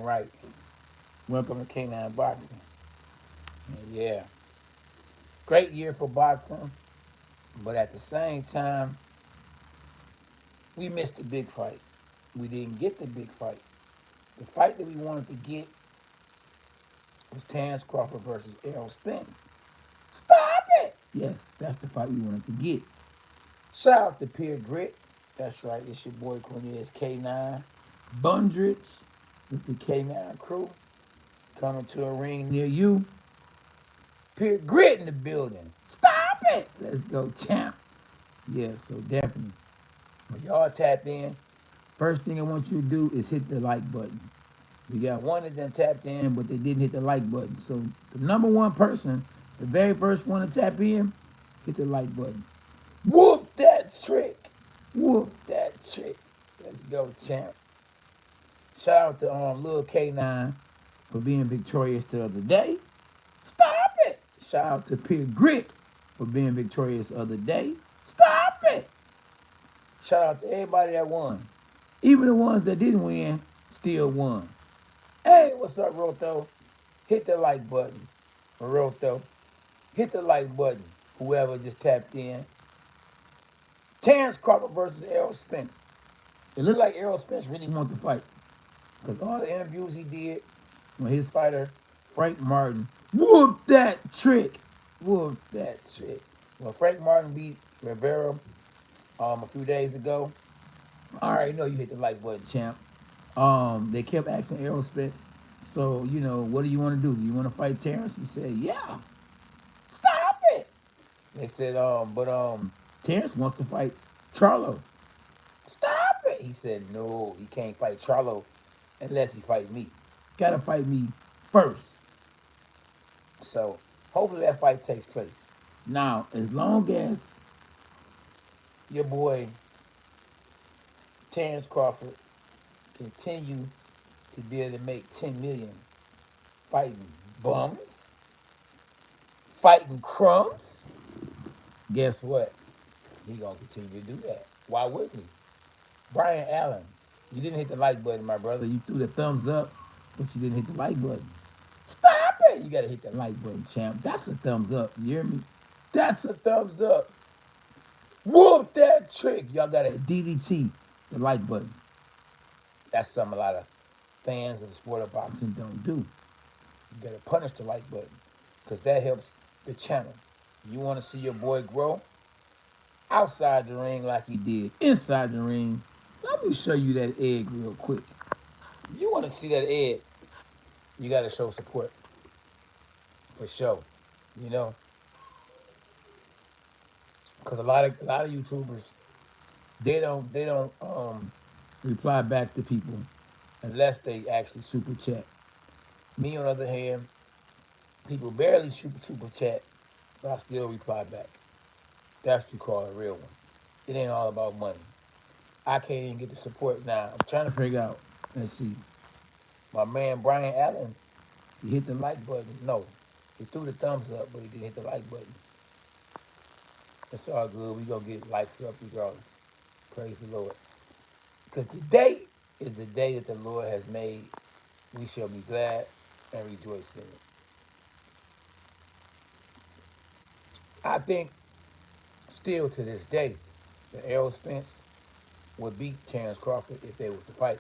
right. Welcome to K9 Boxing. Yeah. Great year for boxing, but at the same time, we missed the big fight. We didn't get the big fight. The fight that we wanted to get was Terrence Crawford versus Errol Spence. Stop it! Yes, that's the fight we wanted to get. Shout out to Pure Grit. That's right, it's your boy Cornelius K9. Bundrich with the K9 crew coming to a ring near you. Pure Grit in the building. Stop it! Let's go, champ. Yeah, so definitely. When y'all tap in, first thing I want you to do is hit the like button. We got one that done tapped in, but they didn't hit the like button. So the number one person, the very first one to tap in, hit the like button. Whoop that trick. Whoop that trick. Let's go, champ. Shout out to Lil K9 for being victorious the other day. Stop it. Shout out to Pure Grit for being victorious the other day. Stop it. Shout out to everybody that won. Even the ones that didn't win still won. Hey, what's up, Roto? Hit the like button. Roto, hit the like button. Whoever just tapped in. Terrence Crawford versus Errol Spence. It looked like Errol Spence really wanted to fight. Because all the interviews he did when his fighter, Frank Martin, whooped that trick. Whooped that trick. When Frank Martin beat Rivera a few days ago, I already know you hit the like button, champ. They kept asking Errol Spence, so, what do you want to do? Do you want to fight Terrence? He said, yeah. Stop it. They said, but Terrence wants to fight Charlo. Stop it. He said, no, he can't fight Charlo unless he fight me. Gotta fight me first. So hopefully that fight takes place. Now, as long as your boy Terrence Crawford continues to be able to make 10 million fighting bums, fighting crumbs, guess what? He gonna continue to do that. Why wouldn't he? Brian Allen, you didn't hit the like button, my brother. You threw the thumbs up, but you didn't hit the like button. Stop it! You gotta hit the like button, champ. That's a thumbs up. You hear me? That's a thumbs up. Whoop that trick. Y'all gotta DDT the like button. That's something a lot of fans of the sport of boxing don't do. You gotta punish the like button because that helps the channel. You wanna see your boy grow outside the ring like he did inside the ring. Let me show you that egg real quick. You wanna see that egg, you gotta show support. For sure. You know? Because a lot of YouTubers, they don't reply back to people unless they actually super chat. Me on the other hand, people barely super chat, but I still reply back. That's what you call a real one. It ain't all about money. I can't even get the support now. I'm trying to figure out. Let's see. My man Brian Allen, he hit the like button. No, he threw the thumbs up, but he didn't hit the like button. It's all good. We gonna get likes up regardless. Praise the Lord. Because today is the day that the Lord has made. We shall be glad and rejoice in it. I think still to this day that Errol Spence would beat Terrence Crawford if they was to fight.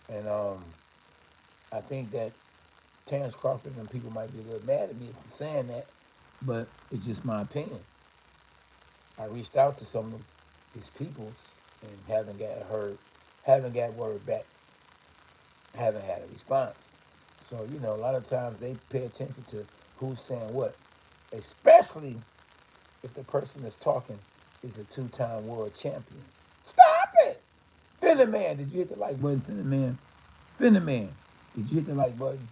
And I think that Terrence Crawford and people might be a little mad at me for saying that, but it's just my opinion. I reached out to some of these peoples and haven't got word back, haven't had a response. So, a lot of times they pay attention to who's saying what, especially if the person that's talking is a two-time world champion. Stop it! Finna Man, did you hit the like button? Finna Man. Finna Man, did you hit the like button?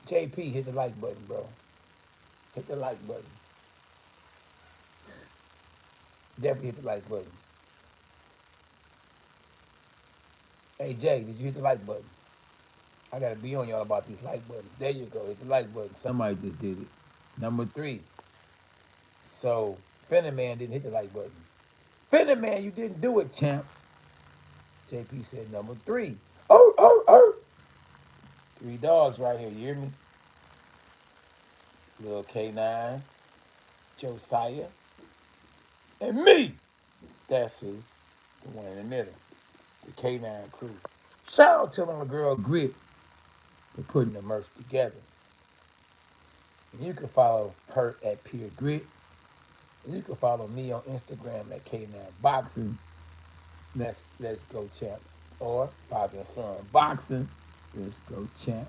JP, hit the like button, bro. Hit the like button. Definitely hit the like button. Hey, Jay, did you hit the like button? I gotta be on y'all about these like buttons. There you go, hit the like button. Somebody just did it. Number 3. So, Finna Man didn't hit the like button. Finna Man, you didn't do it, champ. JP said number 3. Oh. 3 dogs right here, you hear me? Little K9, Josiah, and me. That's who, the one in the middle, the K9 crew. Shout out to my girl Grit for putting the merch together. And you can follow her at Pure Grit. And you can follow me on Instagram at K9 Boxing. Let's go champ. Or Father and Son Boxing. Let's go champ.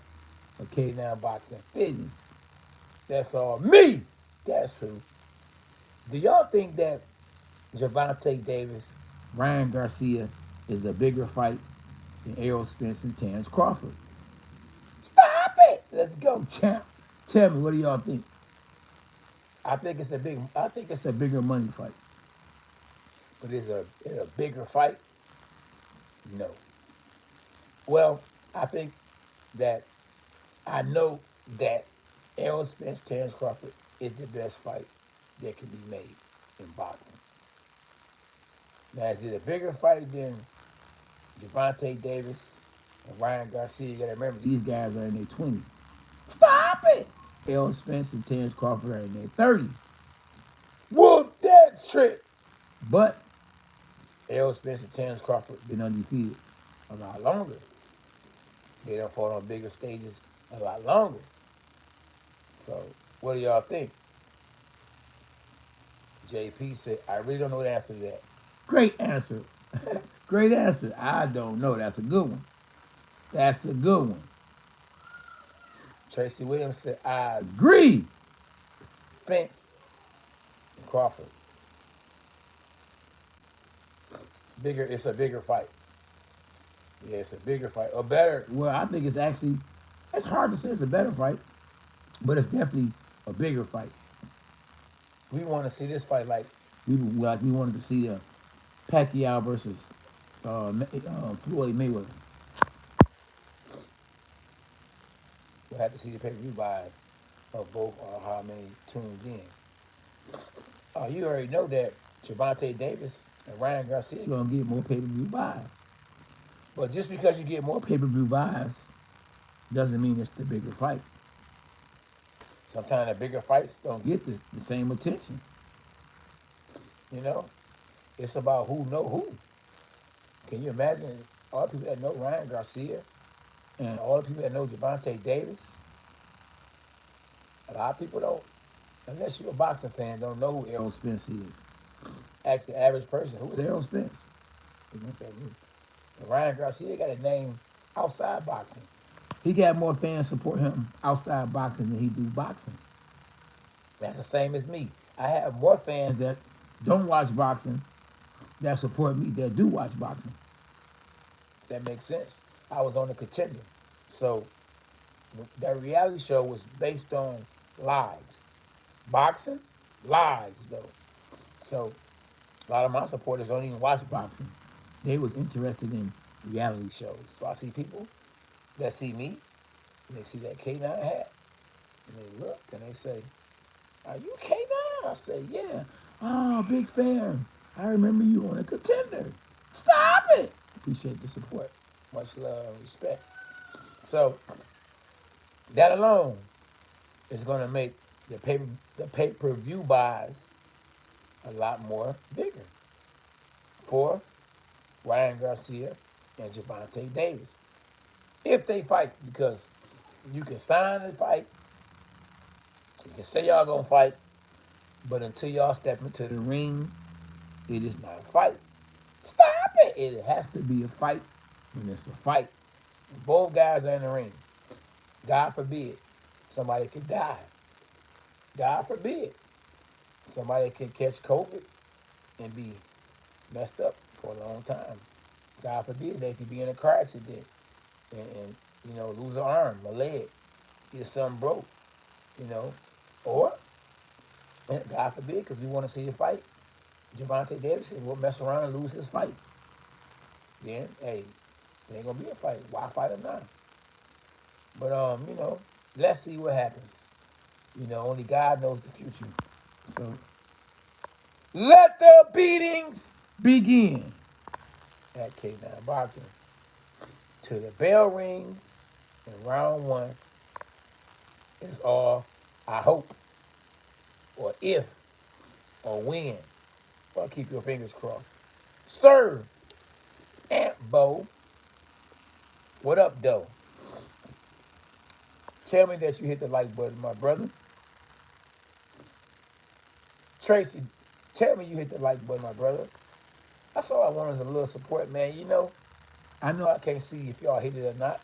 Or K9 Boxing Fitness. That's all me. That's who. Do y'all think that Gervonta Davis, Ryan Garcia is a bigger fight than Errol Spence and Terrence Crawford? Stop it! Let's go, champ. Tell me, what do y'all think? I think it's a bigger money fight. But is it a bigger fight? No. Well, I think that I know that Errol Spence, Terrence Crawford is the best fight that can be made in boxing. Now, is it a bigger fight than Gervonta Davis and Ryan Garcia? You gotta remember, these guys are in their 20s. Stop it! Errol Spence and Terrence Crawford are in their 30s. Whoop that trick! But Errol Spence and Terrence Crawford been undefeated a lot longer. They done fought on bigger stages a lot longer. So, what do y'all think? JP said, I really don't know the answer to that. Great answer. Great answer. I don't know. That's a good one. That's a good one. Tracy Williams said, I agree. Spence and Crawford. It's a bigger fight. Yeah, it's a bigger fight. Or better. Well, I think it's hard to say it's a better fight, but it's definitely a bigger fight. We want to see this fight like we wanted to see the Pacquiao versus Floyd Mayweather. We'll have to see the pay-per-view buys of both how many tuned in. You already know that Gervonta Davis and Ryan Garcia are going to get more pay-per-view buys. But just because you get more pay-per-view buys doesn't mean it's the bigger fight. Sometimes the bigger fights don't get the same attention. You know? It's about who know who. Can you imagine all the people that know Ryan Garcia and all the people that know Gervonta Davis? A lot of people don't, unless you're a boxing fan, don't know who Errol Spence is. Ask the average person, who is Errol Spence? Ryan Garcia got a name outside boxing. He got more fans support him outside boxing than he do boxing. That's the same as me. I have more fans that don't watch boxing that support me that do watch boxing. That makes sense. I was on The Contender. So that reality show was based on lives. Boxing, lives though. So a lot of my supporters don't even watch boxing. They was interested in reality shows. So I see people that see me, and they see that K9 hat, and they look and they say, are you K9? I say, yeah. Oh, big fan. I remember you on A Contender. Stop it. Appreciate the support. Much love and respect. So that alone is going to make the pay-per-view buys a lot more bigger for Ryan Garcia and Gervonta Davis. If they fight, because you can sign the fight, you can say y'all gonna fight, but until y'all step into the ring, it is not a fight. Stop it! It has to be a fight when it's a fight. When both guys are in the ring. God forbid, somebody could die. God forbid, somebody could catch COVID and be messed up for a long time. God forbid, they could be in a car accident and lose an arm, a leg, get something broke, or, God forbid, because we want to see the fight, Gervonta Davis will mess around and lose his fight. Then, hey, it ain't going to be a fight. Why fight him now? But, let's see what happens. Only God knows the future. So, let the beatings begin. at K9 Boxing. Till the bell rings in round one is all I hope, or if, or when. Well, keep your fingers crossed. Sir, Aunt Bo, what up, though? Tell me that you hit the like button, my brother. Tracy, tell me you hit the like button, my brother. That's all I want is a little support, man. I know I can't see if y'all hit it or not,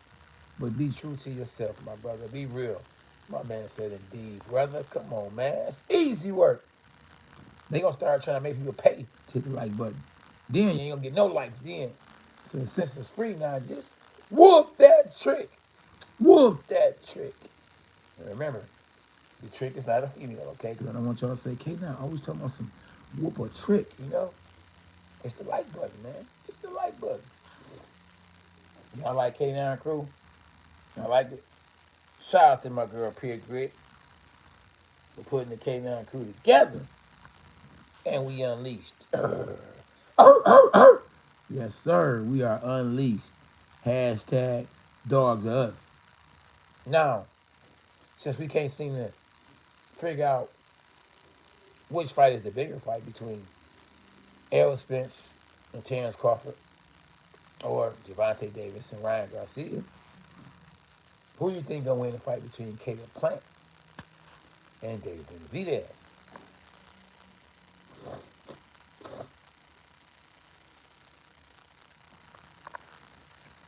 but be true to yourself, my brother. Be real. My man said, indeed, brother. Come on, man. It's easy work. They gonna start trying to make people pay to hit the like button. Then you ain't gonna get no likes then. So since it's free now, just whoop that trick. Whoop that trick. And remember, the trick is not a female, okay? Because I don't want y'all to say, K9 always talking about some whoop a trick, It's the like button, man. It's the like button. Y'all like K9 Crew? Y'all like it? Shout out to my girl, Pure Grit, for putting the K9 Crew together. And we unleashed. Yes, sir. We are unleashed. Hashtag dogs are us. Now, since we can't seem to figure out which fight is the bigger fight between Errol Spence and Terrence Crawford, or Gervonta Davis and Ryan Garcia, who you think gonna win the fight between Caleb Plant and David Benavidez?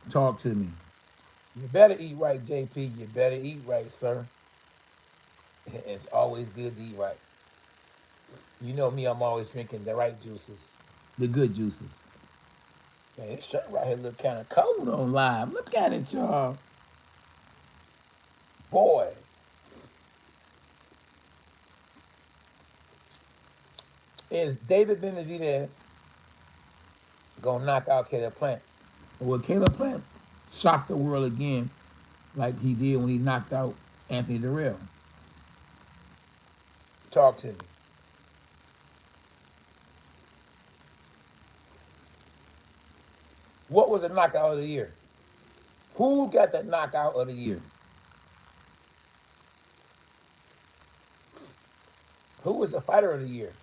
Talk to me. You better eat right, JP. You better eat right, sir. It's always good to eat right. You know me, I'm always drinking the right juices. The good juices. Man, this shirt right here look kind of cold on live. Look at it, y'all. Boy. Is David Benavidez gonna knock out Caleb Plant? Or will Caleb Plant shock the world again like he did when he knocked out Anthony Durrell? Talk to me. What was the knockout of the year? Who got the knockout of the year? Who was the fighter of the year?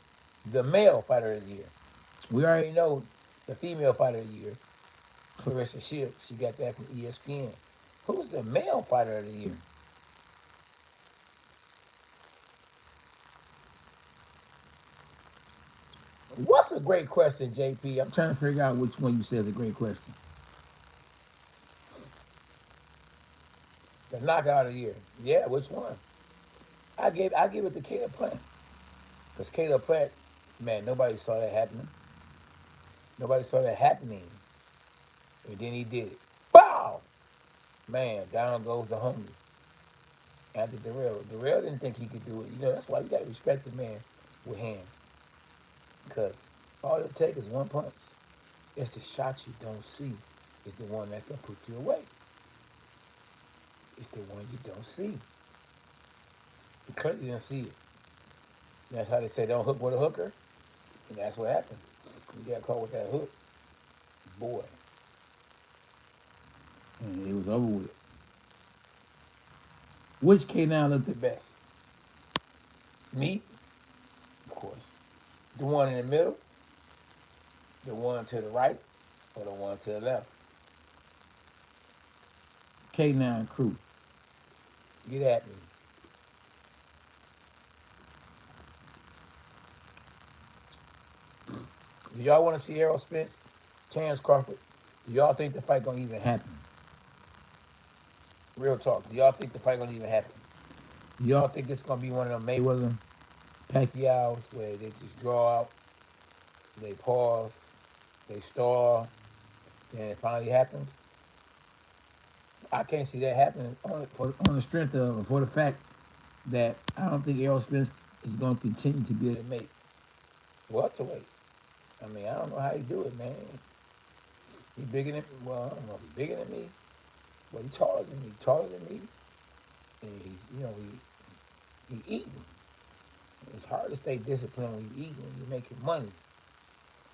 The male fighter of the year. We already know the female fighter of the year, Clarissa Shields. She got that from ESPN. Who's the male fighter of the year? What's a great question, JP? I'm trying to figure out which one you said is a great question. The knockout of the year. Yeah, which one? I give it to Caleb Plant. Because Caleb Plant, man, nobody saw that happening. Nobody saw that happening. And then he did it. Bow! Man, down goes the homie. After Durrell. Durrell didn't think he could do it. That's why you got to respect the man with hands. Because all it takes is one punch. It's the shot you don't see is the one that can put you away. It's the one you don't see. You clearly didn't see it. That's how they say don't hook with a hooker. And that's what happened. You got caught with that hook. Boy. And it was over with. Which K9 looked the best? Me, of course. The one in the middle, the one to the right, or the one to the left? K9 Crew. Get at me. Do y'all want to see Errol Spence, Terrence Crawford? Do y'all think the fight gonna even happen? Real talk. Do y'all think the fight gonna even happen? Do y'all think it's gonna be one of them Mayweather, Pacquiao's where they just draw out, they pause, they stall, and it finally happens? I can't see that happening on the strength of, for the fact that I don't think Errol Spence is going to continue to be able to make welterweight. I mean, I don't know how he do it, man. He bigger than, well, I don't know if he's bigger than me, but he's taller than me. And he eating. It's hard to stay disciplined when you eating, when you're making money.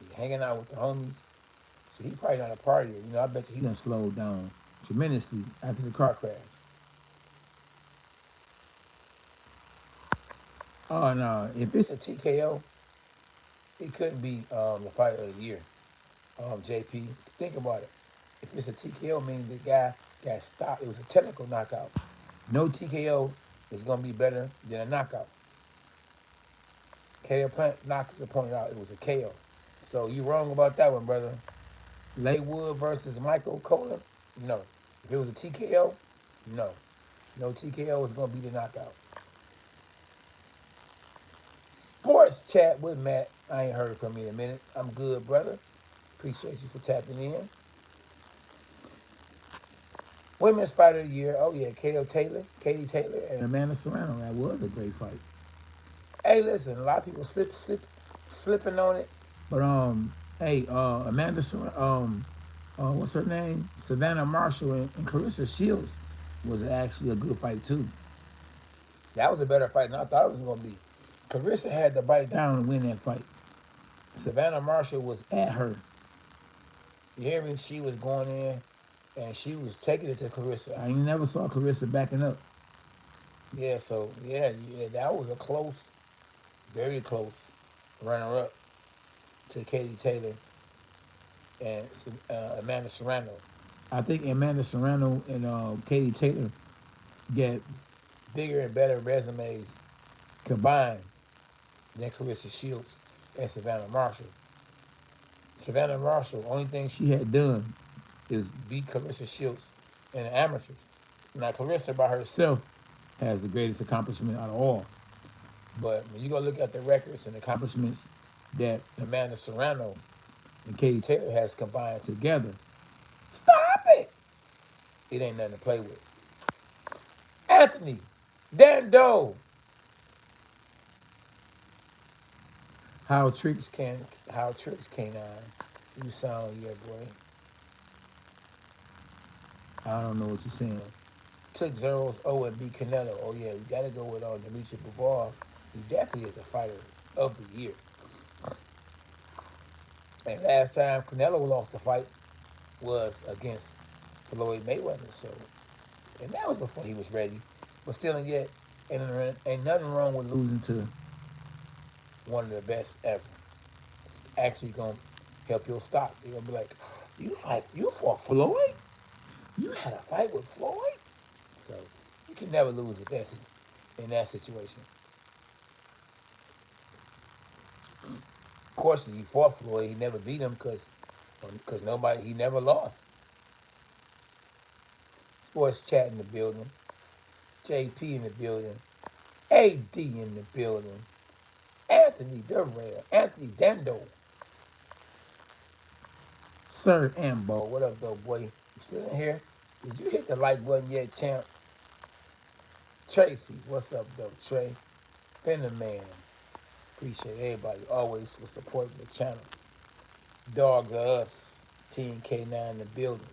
You're hanging out with the homies, So he probably not a partier. You know, I bet you he done slowed down tremendously after the car crash. Oh no, if it's a TKO, it couldn't be the fight of the year. JP, think about it. If it's a TKO, meaning the guy got stopped. It was a technical knockout. No TKO is gonna be better than a knockout. KO Plant knocked his opponent out. It was a KO. So you wrong about that one, brother. Laywood versus Michael Kohler? No. If it was a TKO, no. No TKO is gonna be the knockout. Sports chat with Matt. I ain't heard from you in a minute. I'm good, brother. Appreciate you for tapping in. Women's Fighter of the Year. Oh yeah, Katie Taylor, and Amanda Serrano. That was a great fight. Hey, listen, a lot of people slipping on it, but hey, Amanda Serrano, what's her name? Savannah Marshall and Clarissa Shields was actually a good fight too. That was a better fight than I thought it was gonna be. Clarissa had to bite down and win that fight. Savannah Marshall was at her. You hear me? She was going in and she was taking it to Clarissa. I never saw Clarissa backing up. Yeah, so yeah, that was a close, very close runner-up to Katie Taylor and Amanda Serrano. I think Amanda Serrano and Katie Taylor get bigger and better resumes combined than Clarissa Shields and Savannah Marshall. Savannah Marshall, only thing she had done is beat Clarissa Shields in the amateurs. Now Clarissa by herself has the greatest accomplishment out of all. But when you go look at the records and accomplishments that Amanda Serrano and Katie Taylor has combined together, stop it! It ain't nothing to play with. Anthony, Dando. How tricks canine. You sound, yeah, boy. I don't know what you're saying. Took Zero's O and beat Canelo. Oh yeah, we gotta go with Dimitri Bivol. He definitely is a fighter of the year. And last time Canelo lost the fight was against Floyd Mayweather. So, and that was before he was ready. But still, and yet, ain't nothing wrong with losing to one of the best ever. It's actually gonna help your stock. You're gonna be like, you fought Floyd? You had a fight with Floyd? So you can never lose with that in that situation. Of course, he fought Floyd. He never beat him because he never lost. Sports chat in the building. JP in the building. AD in the building. Anthony Durrell. Anthony Dando. Sir Ambo. What up, though, boy? You still in here? Did you hit the like button yet, champ? Tracy. What's up, though, Trey? Fender Man. Appreciate everybody always for supporting the channel. Dogs are us. TNK9 in the building.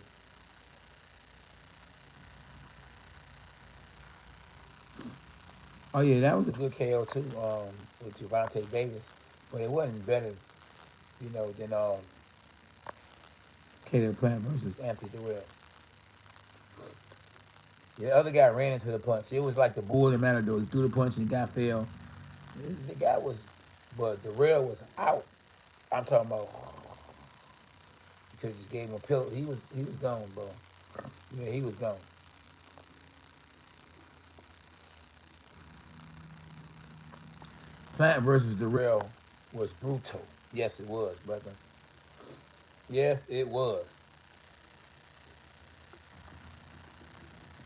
Oh yeah, that was a good KO too, with Gervonta Davis, but it wasn't better, than Caleb Plant versus Anthony Durrell. The other guy ran into the punch. It was like the bull in the matador. He threw the punch and the guy fell. The guy was, but Durrell was out. I'm talking about because just gave him a pillow. He was gone, bro. Yeah, he was gone. Plant versus Durrell was brutal. Yes, it was, brother. Yes, it was.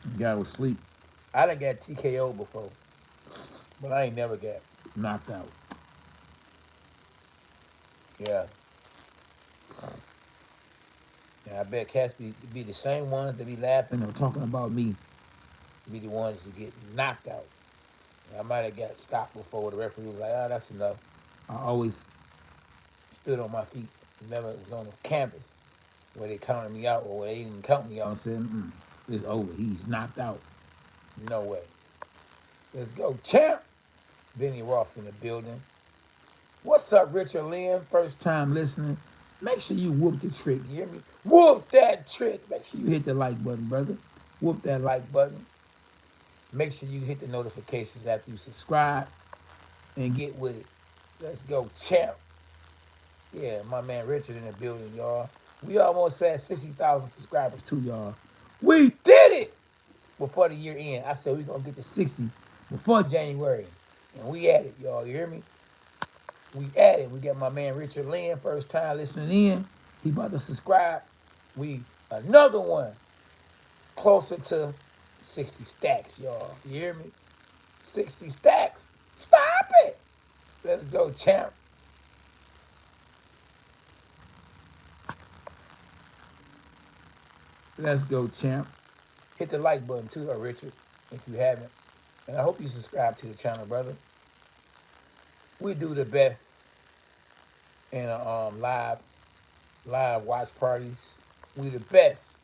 The guy was asleep. I done got TKO before, but I ain't never got knocked out. Yeah. And I bet cats be the same ones that be laughing or talking about me, be the ones that get knocked out. I might have got stopped before the referee was like, that's enough. I always stood on my feet. Never was on the campus where they counted me out or where they didn't count me out and said, it's over. He's knocked out. No way. Let's go, champ. Benny Roth in the building. What's up, Richard Lynn? First time listening. Make sure you whoop the trick, you hear me? Whoop that trick. Make sure you hit the like button, brother. Whoop that like button. Make sure you hit the notifications after you subscribe and get with it. Let's go, champ. Yeah, my man Richard in the building, y'all. We almost had 60,000 subscribers too, y'all. We did it before the year end. I said we gonna get to 60 before January. And we at it, y'all. You hear me? We at it. We got my man Richard Lynn, first time listening in. He about to subscribe. We another one closer to 60 stacks, y'all. You hear me? 60 stacks. Stop it. Let's go, champ. Let's go, champ. Hit the like button too, Richard, if you haven't. And I hope you subscribe to the channel, brother. We do the best in live watch parties. We the best.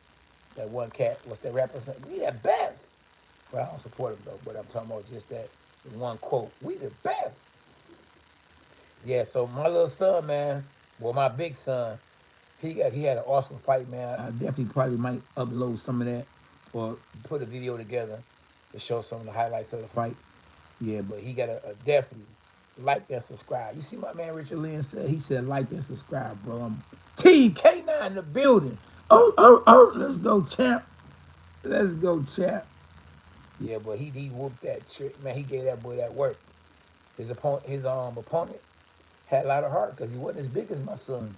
That one cat, what's that rapper saying? We the best. Well, I don't support him though, but I'm talking about just that one quote. We the best. Yeah, so my little son, man, well, my big son, he had an awesome fight, man. I definitely probably might upload some of that or put a video together to show some of the highlights of the fight. Yeah, but he got a definitely like and subscribe. You see my man Richard Lynn said, he said like and subscribe, bro. Team K9 in the building. Oh, let's go, champ. Let's go, champ. Yeah, but he whooped that trick, man. He gave that boy that work. His opponent had a lot of heart because he wasn't as big as my son.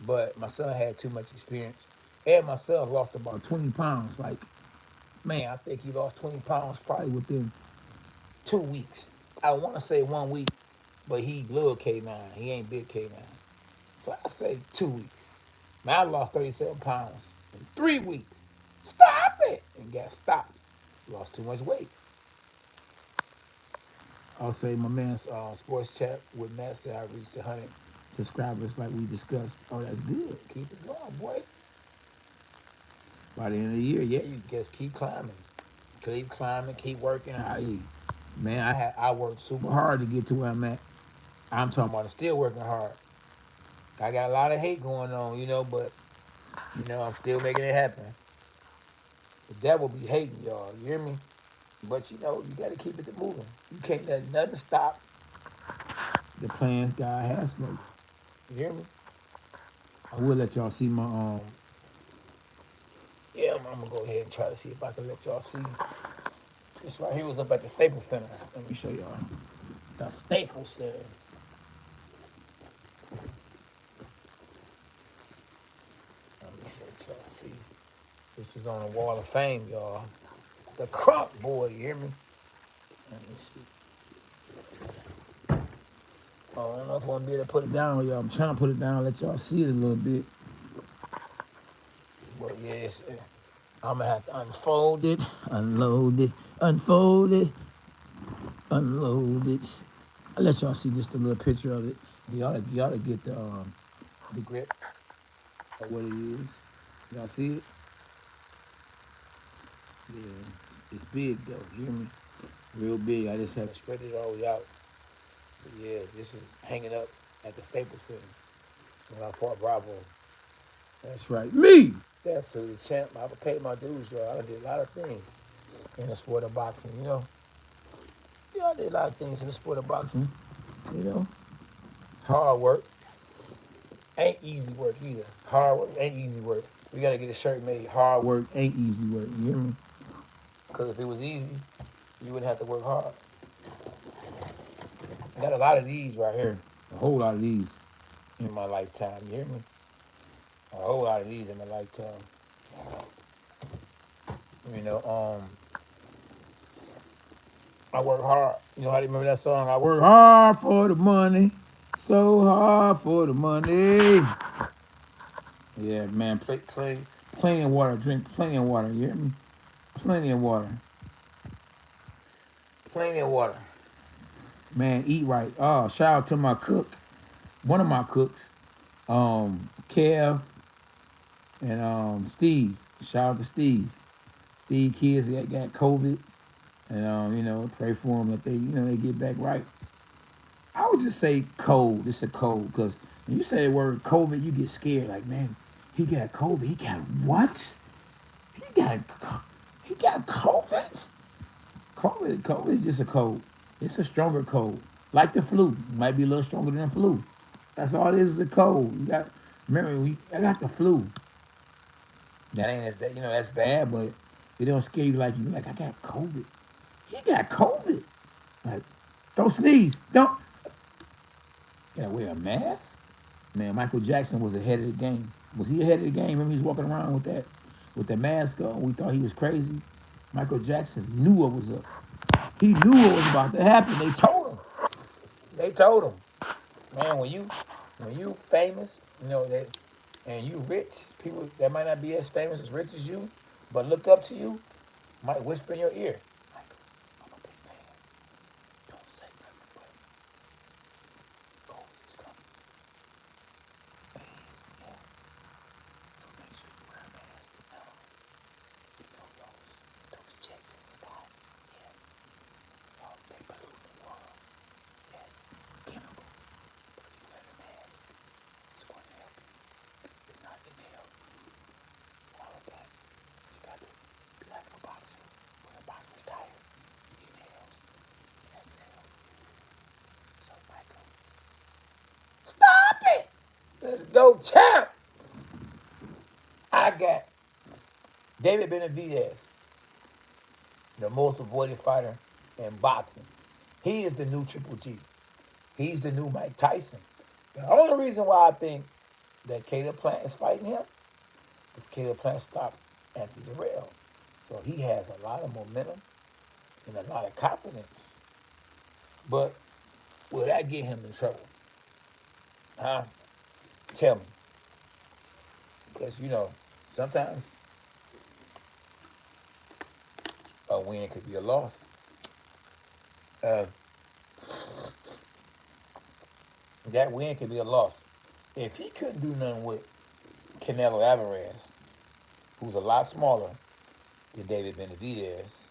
But my son had too much experience. And my son lost about 20 pounds. Like, man, I think he lost 20 pounds probably within 2 weeks. I want to say 1 week, but he little K9. He ain't big K9. So I say 2 weeks. Man, I lost 37 pounds in 3 weeks. Stop it! And got stopped. Lost too much weight. I'll say my man's sports chat with Matt said I reached 100 subscribers like we discussed. Oh, that's good. Keep it going, boy. By the end of the year, yeah, you just keep climbing. Keep climbing, keep working. Man, I worked super hard to get to where I'm at. I'm talking about still working hard. I got a lot of hate going on, but I'm still making it happen. The devil be hating, y'all. You hear me? But you gotta keep it moving. You can't let nothing stop the plans God has for you. You hear me? I will let y'all see my yeah, I'm gonna go ahead and try to see if I can let y'all see. This right here was up at the Staples Center. Let me show y'all. The Staples Center. Let me let y'all see. This was on the Wall of Fame, y'all. The Crunk boy, you hear me? Let me see. Oh, I don't know if I'm gonna be able to put it down, y'all. I'm trying to put it down, let y'all see it a little bit. But yes, I'm gonna have to unfold it, unload it, unfold it, unload it. I'll let y'all see just a little picture of it. Y'all to get the grip of what it is. Y'all see it? Yeah, it's big though. You hear me? Real big. I just had to spread it all the way out. But yeah, this is hanging up at the Staples Center when I fought Bravo. That's right, me. That's who the champ. I paid my dues, y'all. I did a lot of things in the sport of boxing. Yeah, I did a lot of things in the sport of boxing. Hard work ain't easy work either. Hard work ain't easy work. We gotta get a shirt made. Hard work ain't easy work. You hear me? Because if it was easy, you wouldn't have to work hard. I got a lot of these right here. A whole lot of these in my lifetime. You hear me? A whole lot of these in my lifetime. I work hard. You know how do you remember that song? I work hard for the money. So hard for the money. Yeah, man. Plenty of water. Drink plenty of water. You hear me? Plenty of water. Plenty of water. Man, eat right. Oh, shout out to my cook. One of my cooks. Kev and Steve. Shout out to Steve. Steve kids that got COVID. And pray for them that they get back right. I would just say cold. It's a cold because When you say the word COVID, you get scared. Like, man, he got COVID. He got what? He got he got COVID. COVID is just a cold. It's a stronger cold, like the flu. Might be a little stronger than the flu. That's all it is a cold. You got remember I got the flu. That ain't as that that's bad, but it don't scare you like you like I got COVID. He got COVID. Like, don't sneeze. Don't. You gotta wear a mask. Man, Michael Jackson was ahead of the game. Was he ahead of the game? Remember he was walking around with the mask on. We thought he was crazy. Michael Jackson knew what was up. He knew what was about to happen. They told him. They told him. Man, when you famous, that and you rich, people that might not be as famous as rich as you, but look up to you, might whisper in your ear, Michael, I'm a big fan. Don't say nothing, but COVID is coming. It is, yeah. So make sure you wear a mask. Now, those jets in the sky. Yeah. Oh, they pollute the world. Yes. Chemicals. But if you wear a mask, it's going to help you. It's not inhale. All of that. You got to be like a boxer. When a boxer's tired, he inhales and exhales. So, Michael, stop it! Let's go, champ! I got David Benavidez, the most avoided fighter in boxing. He is the new Triple G. He's the new Mike Tyson. The only reason why I think that Caleb Plant is fighting him is Caleb Plant stopped Anthony Durrell. So he has a lot of momentum and a lot of confidence. But will that get him in trouble? Huh? Tell me. Because, sometimes a win could be a loss. Uh, that win could be a loss. If he couldn't do nothing with Canelo Alvarez, who's a lot smaller than David Benavidez,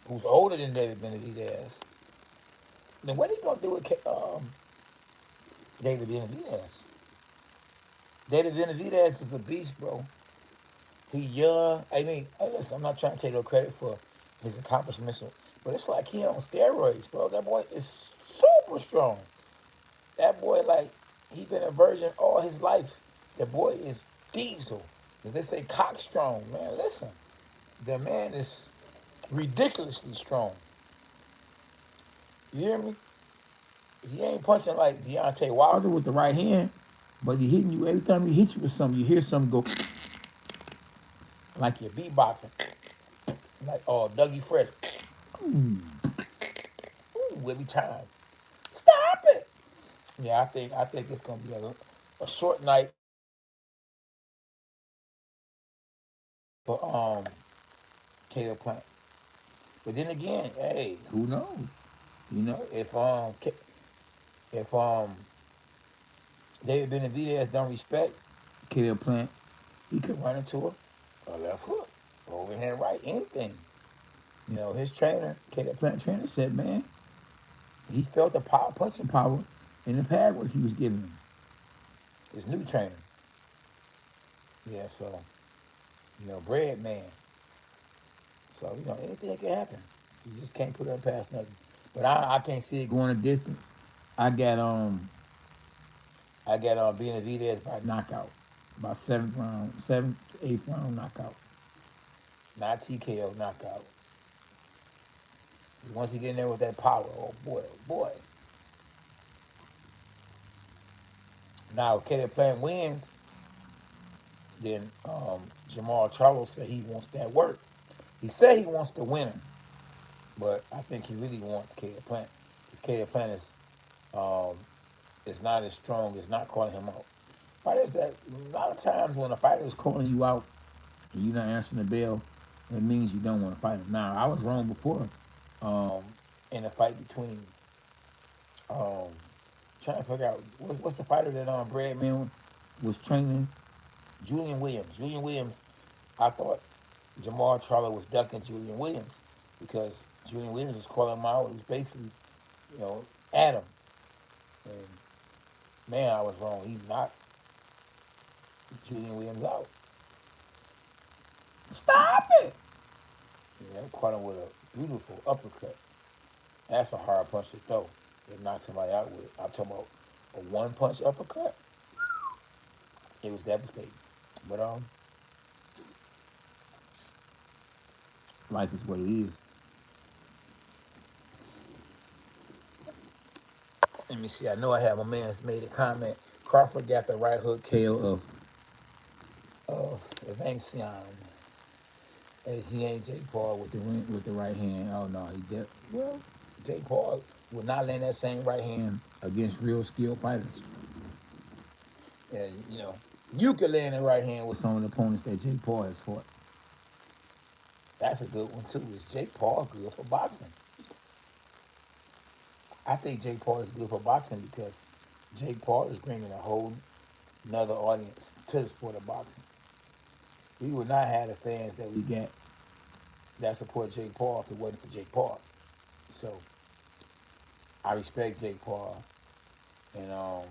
who's older than David Benavidez, then what are he gonna do with David Benavidez? David Benavidez is a beast, bro. He young. I mean, listen, I'm not trying to take no credit for his accomplishments, but it's like he on steroids, bro. That boy is super strong. That boy, like, he been a virgin all his life. That boy is diesel. As they say, cock strong, man. Listen, the man is ridiculously strong. You hear me? He ain't punching like Deontay Wilder with the right hand, but he hitting you every time he hit you with something. You hear something go like you're beatboxing, like Dougie Fresh. Ooh, every time. Stop it. Yeah, I think it's gonna be a short night for Caleb Plant. But then again, hey, who knows? If David Benavidez don't respect Caleb Plant, he could run into a left hook, overhand right, anything. His trainer, Caleb Plant trainer, said, man, he felt the power, punching power in the pad work he was giving him. His new trainer. Yeah, so, bread man. So, anything can happen. You just can't put up past nothing. But I can't see it going a distance. I got Benavidez by knockout. By seventh, eighth round knockout. Not TKO knockout. Once he get in there with that power, oh boy, oh boy. Now, if Caleb Plant wins, then Jamal Charlo said he wants that work. He said he wants the winner, but I think he really wants Caleb Plant. Because Caleb Plant is not as strong, is not calling him out. Fighters that, a lot of times when a fighter is calling you out and you're not answering the bell, it means you don't want to fight him. Now, I was wrong before in a fight between, um, trying to figure out, what's the fighter that Breadman was training? Julian Williams. Julian Williams, I thought Jamal Charlo was ducking Julian Williams because Julian Williams was calling him out. He was basically, at him. And, Man, I was wrong. He knocked Julian Williams out. Stop it! Yeah, caught him with a beautiful uppercut. That's a hard punch to throw. It knocked somebody out with. I'm talking about a one punch uppercut. It was devastating. But life is what it is. Let me see. I know I have my man's made a comment. Crawford got the right hook KO of Evancion. He ain't Jake Paul with the right hand. Oh no, he did. Well, Jake Paul would not land that same right hand against real skilled fighters. And you could land the right hand with some of the opponents that Jake Paul has fought. That's a good one too. Is Jake Paul good for boxing? I think Jake Paul is good for boxing because Jake Paul is bringing a whole another audience to the sport of boxing. We would not have the fans that we get that support Jake Paul if it wasn't for Jake Paul. So I respect Jake Paul, and I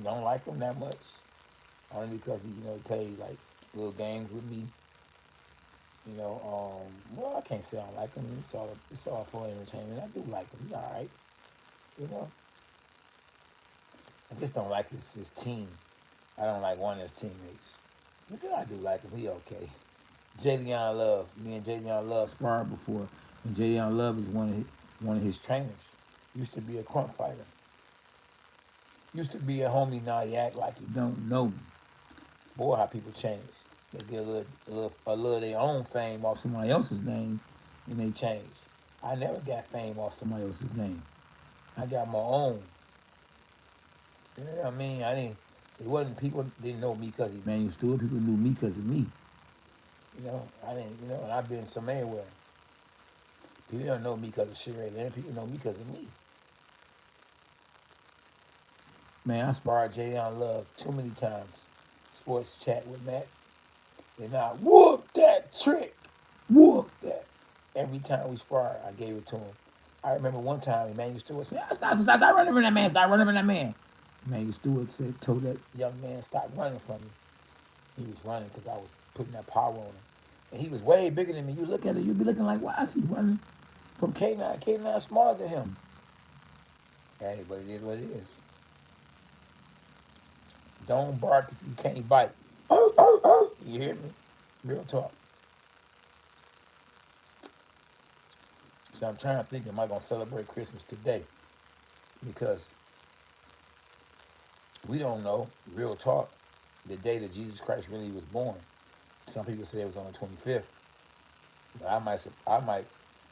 don't like him that much, only because he played like little games with me. Well, I can't say I don't like him. It's all for entertainment. I do like him. He's all right. You know, I just don't like his team. I don't like one of his teammates. But then I do like him. He okay. Jadion Love. Me and Jadion Love sparred before, and Jadion Love is one of his trainers. Used to be a crunk fighter. Used to be a homie. Now you act like you don't know me. Boy, how people change. They get a little of their own fame off somebody else's name, and they change. I never got fame off somebody else's name. I got my own. You know what I mean? I didn't. It wasn't people didn't know me because of Emmanuel Stewart. People knew me because of me. I didn't. And I've been some everywhere. People don't know me because of Sherry Lynn. People know me because of me. Man, I sparred Jadion Love too many times. Sports chat with Matt. And I whoop that trick. Whoop that. Every time we sparred, I gave it to him. I remember one time Emmanuel Stewart said, stop running from that man. Stop running from that man. Emmanuel Stewart told that young man, stop running from me. He was running because I was putting that power on him. And he was way bigger than me. You look at it, you'd be looking like, why is he running from K9? K9 smaller than him. Hey, but it is what it is. Don't bark if you can't bite. You hear me? Real talk. So I'm trying to think, am I going to celebrate Christmas today? Because we don't know, real talk, the day that Jesus Christ really was born. Some people say it was on the 25th. But I might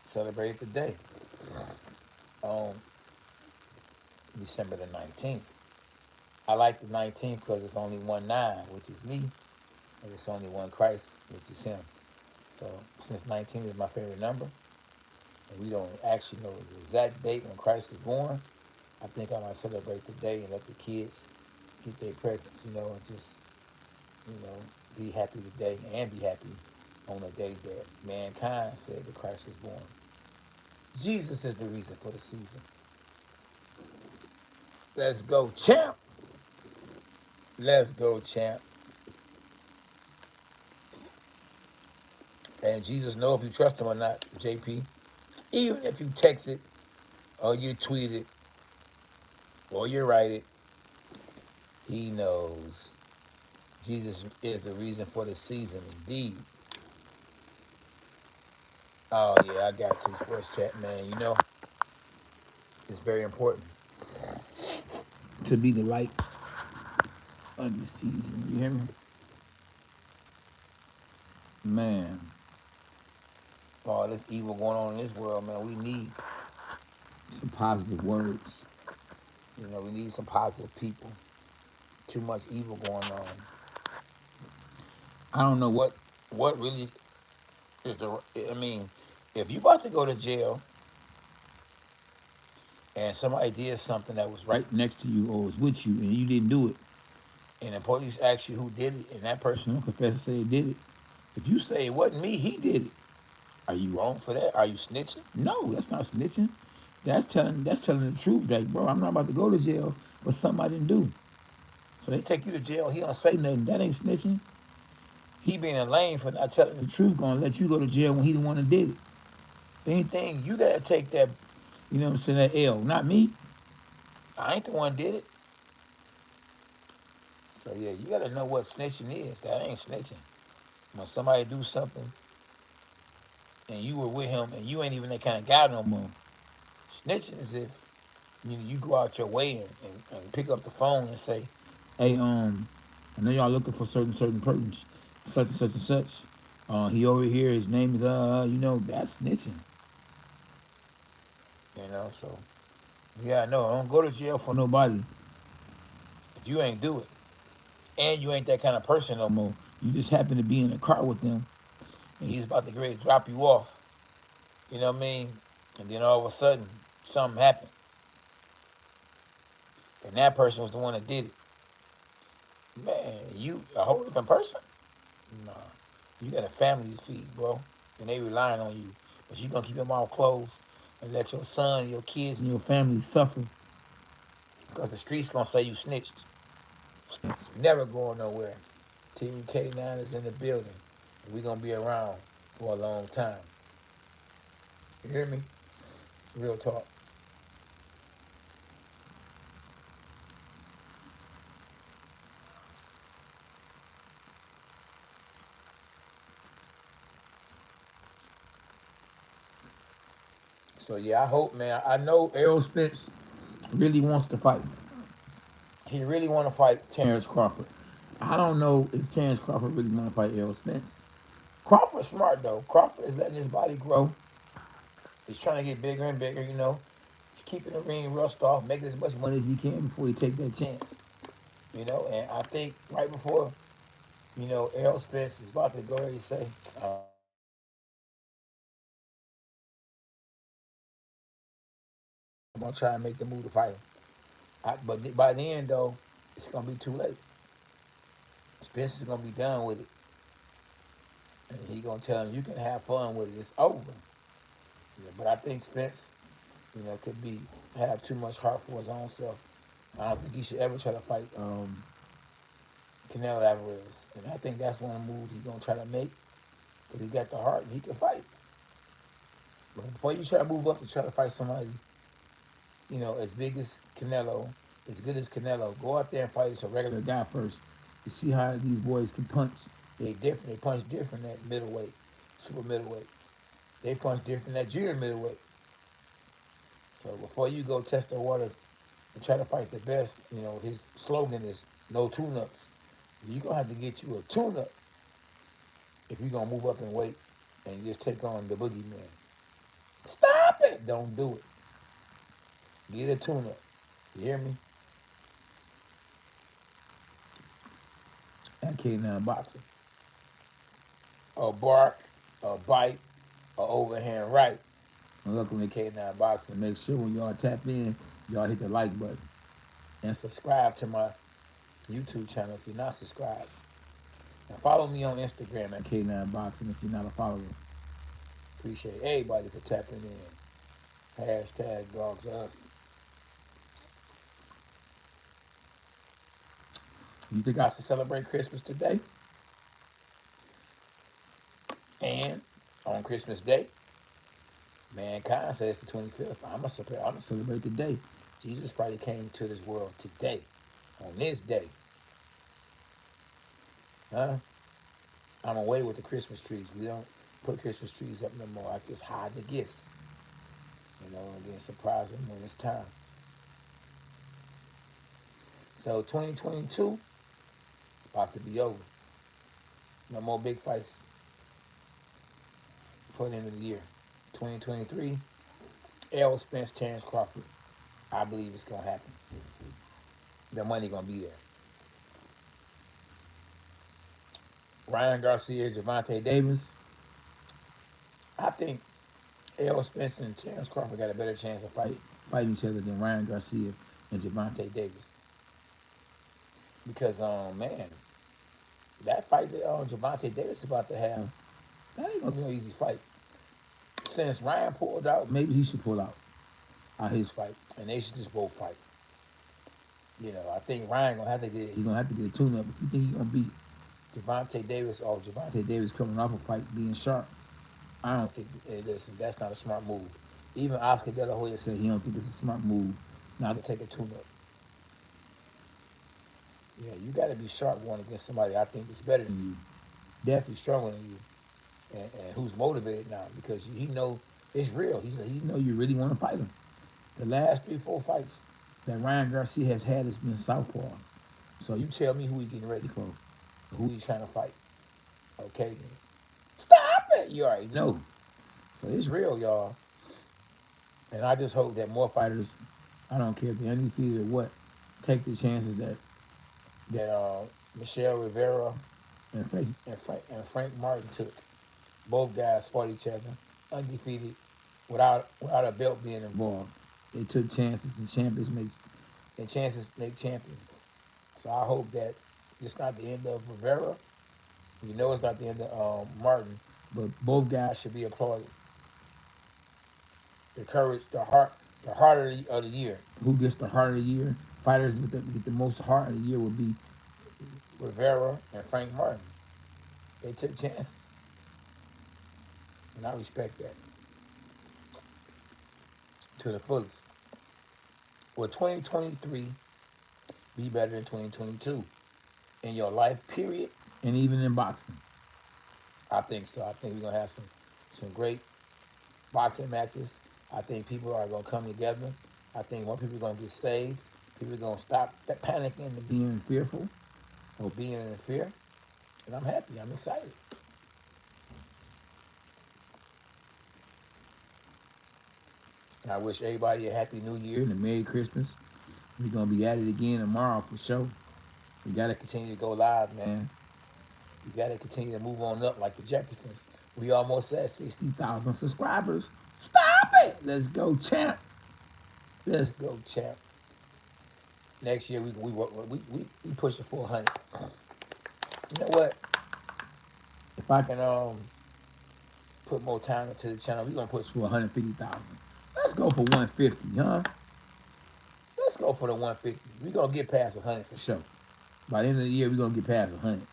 celebrate it today, on December the 19th. I like the 19th because it's only 1-9, which is me, and it's only one Christ, which is him. So since 19 is my favorite number, and we don't actually know the exact date when Christ was born, I think I might celebrate the day and let the kids get their presents, and just, be happy today and be happy on the day that mankind said that Christ was born. Jesus is the reason for the season. Let's go, champ. Let's go, champ. And Jesus know if you trust him or not, JP. Even if you text it or you tweet it or you write it, he knows. Jesus is the reason for the season, indeed. Oh, yeah, I got to. Sports chat, man. It's very important to be the light of the season. You hear me? Man. All this evil going on in this world, man. We need some positive words. We need some positive people. Too much evil going on. I don't know what really is the. I mean, if you about to go to jail and somebody did something that was right next to you or was with you and you didn't do it, and the police ask you who did it, and that person who confessed to say they did it, if you say it wasn't me, he did it, are you wrong for that? Are you snitching? No, that's not snitching. That's telling the truth. Like, bro, I'm not about to go to jail for something I didn't do. So they take you to jail. He don't say nothing. That ain't snitching. He being a lame for not telling the truth. Gonna let you go to jail when he the one that did it. Anything you gotta take that. You know what I'm saying? That L, not me. I ain't the one did it. So yeah, you gotta know what snitching is. That ain't snitching. When somebody do something and you were with him and you ain't even that kind of guy no more. Snitching is if you go out your way and pick up the phone and say, "Hey, I know y'all looking for certain persons, such and such and such. He over here. His name is that's snitching. You know, so yeah, no, don't go to jail for nobody if you ain't do it, and you ain't that kind of person no more. You just happen to be in a car with them, and he's about to get ready to drop you off. You know what I mean? And then all of a sudden, something happened, and that person was the one that did it. Man, you a whole different person. Nah, you got a family to feed, bro, and they relying on you. But you gonna keep your mouth closed and let your son, your kids, and your family suffer because the streets gonna say you snitched. It's never going nowhere. Team K9 is in the building, and we gonna be around for a long time. You hear me? It's real talk. So yeah, I hope, man. I know Errol Spence really wants to fight. He really want to fight Terrence Crawford. I don't know if Terrence Crawford really want to fight Errol Spence. Crawford's smart though. Crawford is letting his body grow. He's trying to get bigger and bigger. He's keeping the ring rust off, making as much money as he can before he take that chance. And I think right before Errol Spence is about to go ahead and say, "I'm gonna try and make the move to fight him." But by the end though, it's gonna be too late. Spence is gonna be done with it, and he gonna tell him, "You can have fun with it. It's over." But I think Spence, could be have too much heart for his own self. I don't think he should ever try to fight Canelo Alvarez, and I think that's one of the moves he's gonna try to make because he got the heart and he can fight. But before you try to move up to try to fight somebody, as big as Canelo, as good as Canelo, go out there and fight as a regular guy first. You see how these boys can punch. They different. They punch different at middleweight, super middleweight. They punch different at junior middleweight. So before you go test the waters and try to fight the best, his slogan is no tune-ups. You're going to have to get you a tune-up if you're going to move up in weight and just take on the boogeyman. Stop it. Don't do it. Get a tune-up. You hear me? That K9 boxing. A bark, a bite, a overhand right. And welcome to K9 Boxing. Make sure when y'all tap in, y'all hit the like button. And subscribe to my YouTube channel if you're not subscribed. And follow me on Instagram at K9 Boxing if you're not a follower. Appreciate everybody for tapping in. Hashtag dogs us. You think I should celebrate Christmas today? And on Christmas Day, mankind says the 25th. I'm gonna celebrate the day. Jesus probably came to this world today, on this day. Huh? I'm away with the Christmas trees. We don't put Christmas trees up no more. I just hide the gifts, and then surprise them when it's time. So 2022 is about to be over. No more big fights before the end of the year. 2023, Errol Spence, Terrence Crawford. I believe it's gonna happen. The money gonna be there. Ryan Garcia, Javante Davis. I think Errol Spence and Terrence Crawford got a better chance of fighting each other than Ryan Garcia and Javante Davis. Because man, that fight that Javante Davis is about to have, that ain't gonna be no easy fight. Since Ryan pulled out, maybe he should pull out. on his fight, and they should just both fight. You know, I think Ryan gonna have to get a tune-up. If you think he's gonna beat Gervonta Davis, or Gervonta Davis coming off a fight being sharp, I don't think listen, that's not a smart move. Even Oscar De La Hoya said he don't think it's a smart move not to take a tune-up. Yeah, you got to be sharp going against somebody I think is better than you, definitely stronger than you, and who's motivated now because he know it's real. He know you really want to fight him. The last 3, 4 fights that Ryan Garcia has had has been southpaws. So you tell me who he getting ready for, who he trying to fight. Okay, then. Stop it! You already know. So it's real, y'all. And I just hope that more fighters, I don't care if they're undefeated or what, take the chances that Michelle Rivera and Frank Martin took. Both guys fought each other, undefeated, without a belt being involved. They took chances, and chances make champions. So I hope that it's not the end of Rivera. You know, it's not the end of Martin, but both guys should be applauded. The courage, the heart of the year. Who gets the heart of the year? Fighters get the most heart of the year would be Rivera and Frank Martin. They took chances, and I respect that to the fullest. Will 2023 be better than 2022 in your life, period, and even in boxing? I think so. I think we're gonna have some great boxing matches. I think people are gonna come together. I think more people are gonna get saved. People are gonna stop panicking and being fearful or being in fear. And I'm happy. I'm excited. And I wish everybody a happy New Year and a Merry Christmas. We're gonna be at it again tomorrow for sure. We gotta continue to go live, man. We gotta continue to move on up like the Jeffersons. We almost at 60,000 subscribers. Stop it! Let's go, champ. Let's go, champ. Next year we pushing 400. You know what? If I can put more time into the channel, we're gonna push for 150,000. Let's go for 150, huh? Let's go for the 150. We're gonna get past 100 for sure. By the end of the year, we're gonna get past 100.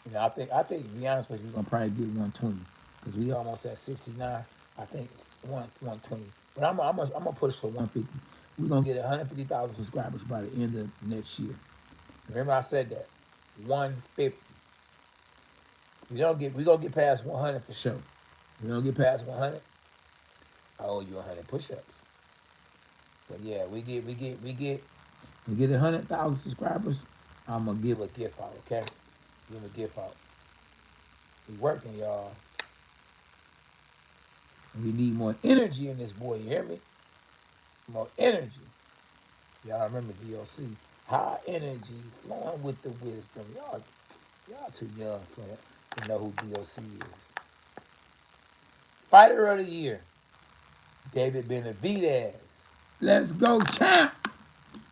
You know, I think to be honest with you, we're gonna probably get 120 because we almost at 69. I think it's 120. But I'm gonna push for 150. We're gonna get 150,000 subscribers by the end of next year. Remember I said that. 150. We're gonna get past 100 for sure. We don't get past 100, I owe you 100 push-ups. But yeah, we get 100,000 subscribers. I'm gonna give a gift out, okay? Give a gift out. We working, y'all. We need more energy in this boy. You hear me? More energy. Y'all remember DOC? High energy, flowing with the wisdom. Y'all too young for that to know who DOC is. Fighter of the year, David Benavidez. Let's go, champ.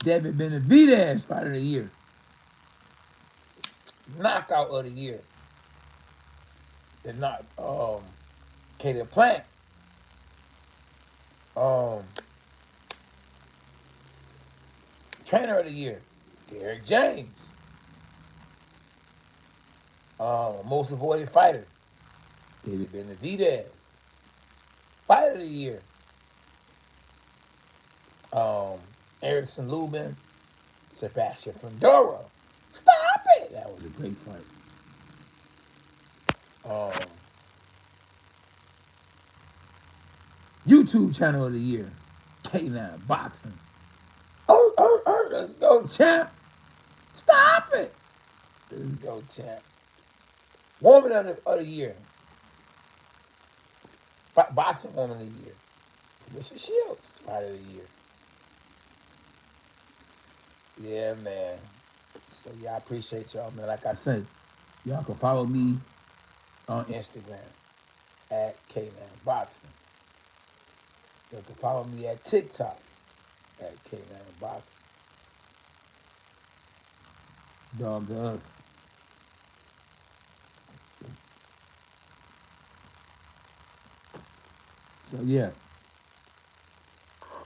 David Benavidez, fighter of the year. Knockout of the year. The not Caleb Plant. Trainer of the year, Derek James. Most avoided fighter, David Benavidez. Fighter of the year, Erickson Lubin, Sebastian Fundora. Stop it! That was a great fight. YouTube channel of the year, K9 Boxing. Let's go, champ. Stop it. Let's go, champ. Woman of the year, Boxing Woman of the Year, Mr. Shields, Fighter of the Year. Yeah, man. So, yeah, I appreciate y'all, man. Like I said, y'all can follow me on Instagram at K9 Boxing. You can follow me at TikTok at K9 Boxing. Dog to us. So, yeah.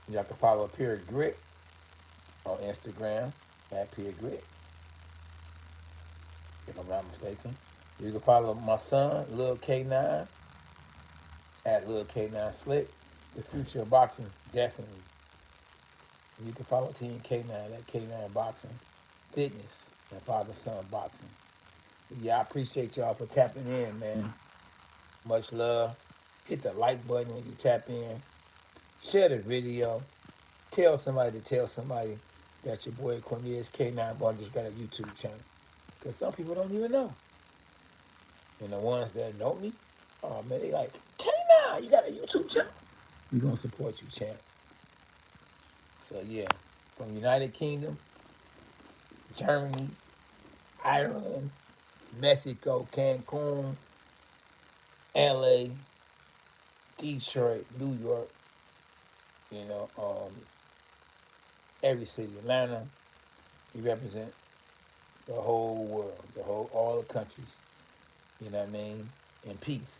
Y'all can follow Pure Grit on Instagram at Pure Grit, if I'm not mistaken. You can follow my son, Lil K9, at Lil K9 Slick. The future of boxing, definitely. You can follow Team K9 at K9 Boxing Fitness and Father Son Boxing. Yeah, I appreciate y'all for tapping in, man. Much love. Hit the like button when you tap in. Share the video. Tell somebody to tell somebody that your boy Cornelius K9 Bundles got a YouTube channel. Because some people don't even know. And the ones that know me, oh man, they like, K9, you got a YouTube channel? We gonna support you, champ. So yeah, from United Kingdom, Germany, Ireland, Mexico, Cancun, LA, Detroit, New York, you know, every city, Atlanta, we represent the whole world, all the countries, you know what I mean, in peace,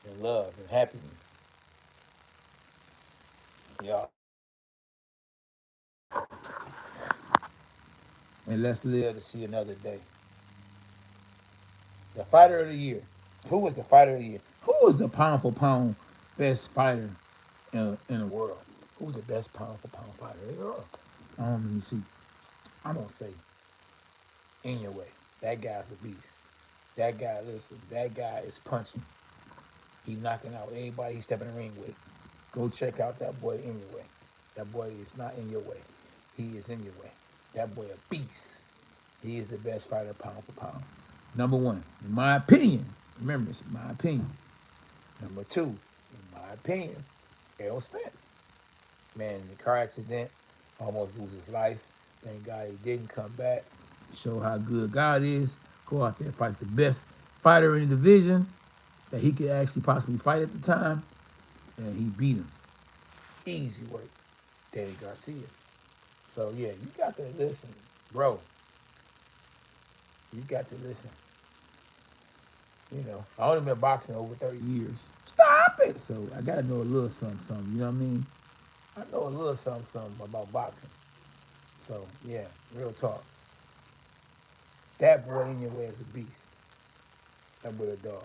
in love, and happiness. Y'all. And let's live to see another day. The fighter of the year. Who was the fighter of the year? Who was the pound for pound best fighter in the world? Who was the best pound for pound fighter in the world? Let me see. I'm gonna say in your way. That guy's a beast. That guy, listen, that guy is punching. He knocking out anybody he's stepping in the ring with. Go check out that boy in your way. That boy is not in your way. He is in your way. That boy a beast. He is the best fighter pound for pound. Number one, in my opinion. Remember, it's my opinion. Number two, in my opinion, Errol Spence. Man, in the car accident, almost lose his life. Thank God he didn't come back. Show how good God is. Go out there and fight the best fighter in the division that he could actually possibly fight at the time. And he beat him. Easy work. Danny Garcia. So yeah, you got to listen, bro. You got to listen. You know, I only been boxing over 30 years. Stop it! So I gotta know a little something, something. You know what I mean? I know a little something, something about boxing. So yeah, real talk. That boy in your way is a beast. That boy a dog.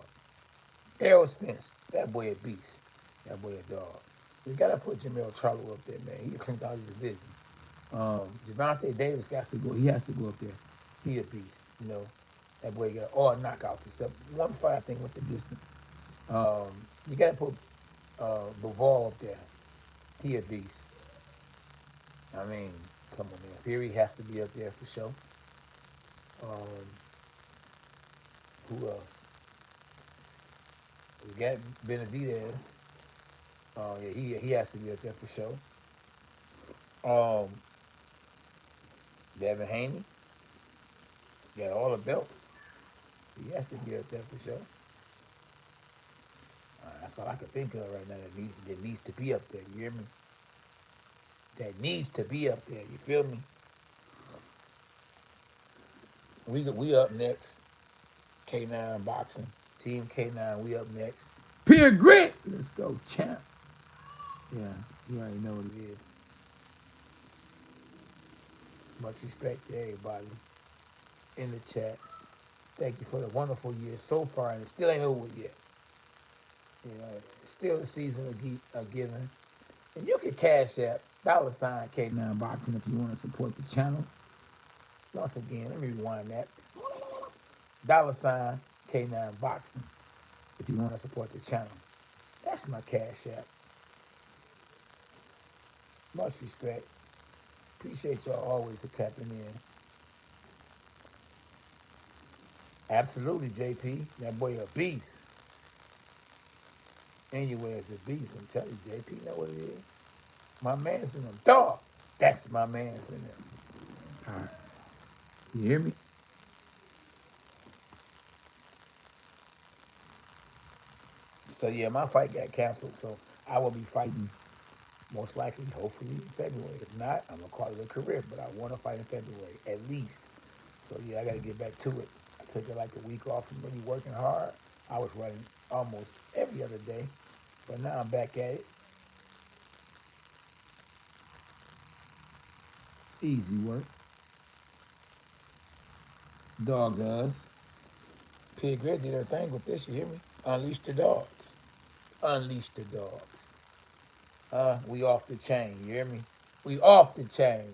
Errol Spence, that boy a beast. That boy a dog. We gotta put Jamel Charlo up there, man. He cleaned out his division. Javante Davis got to go. He has to go up there. He a beast. You know, that boy got all knockouts except one fight. I think went the distance. You got to put Bivol up there. He a beast. I mean, come on, man. Fury has to be up there for sure. Um, who else? We got Benavidez. Yeah, he has to be up there for sure. Um, Devin Haney got all the belts. He has to be up there for sure. That's all I can think of right now that needs to be up there. You hear me? That needs to be up there. You feel me? We up next. K9 boxing. Team K9. We up next. Pure grit. Let's go, champ. Yeah, you already know what it is. Much respect to everybody in the chat. Thank you for the wonderful year so far, and it still ain't over yet. You know, it's still the season of giving. And you can cash app $ K9 Boxing if you want to support the channel. Once again, let me rewind that. $K9 Boxing if you want to support the channel. That's my cash app. Much respect. Appreciate y'all always for tapping in. Absolutely, JP. That boy a beast. Anyway, it's a beast. I'm telling you, JP know what it is. My man's in them. Dog. That's my man's in them. All right. You hear me? So yeah, my fight got canceled. So I will be fighting most likely, hopefully, in February. If not, I'm gonna call it a career. But I want to fight in February at least. So yeah, I got to get back to it. I took it like a week off from really working hard. I was running almost every other day, but now I'm back at it. Easy work. Dogs are us. Pig Red did her thing with this, you hear me? Unleash the dogs. Unleash the dogs. We off the chain, you hear me? We off the chain.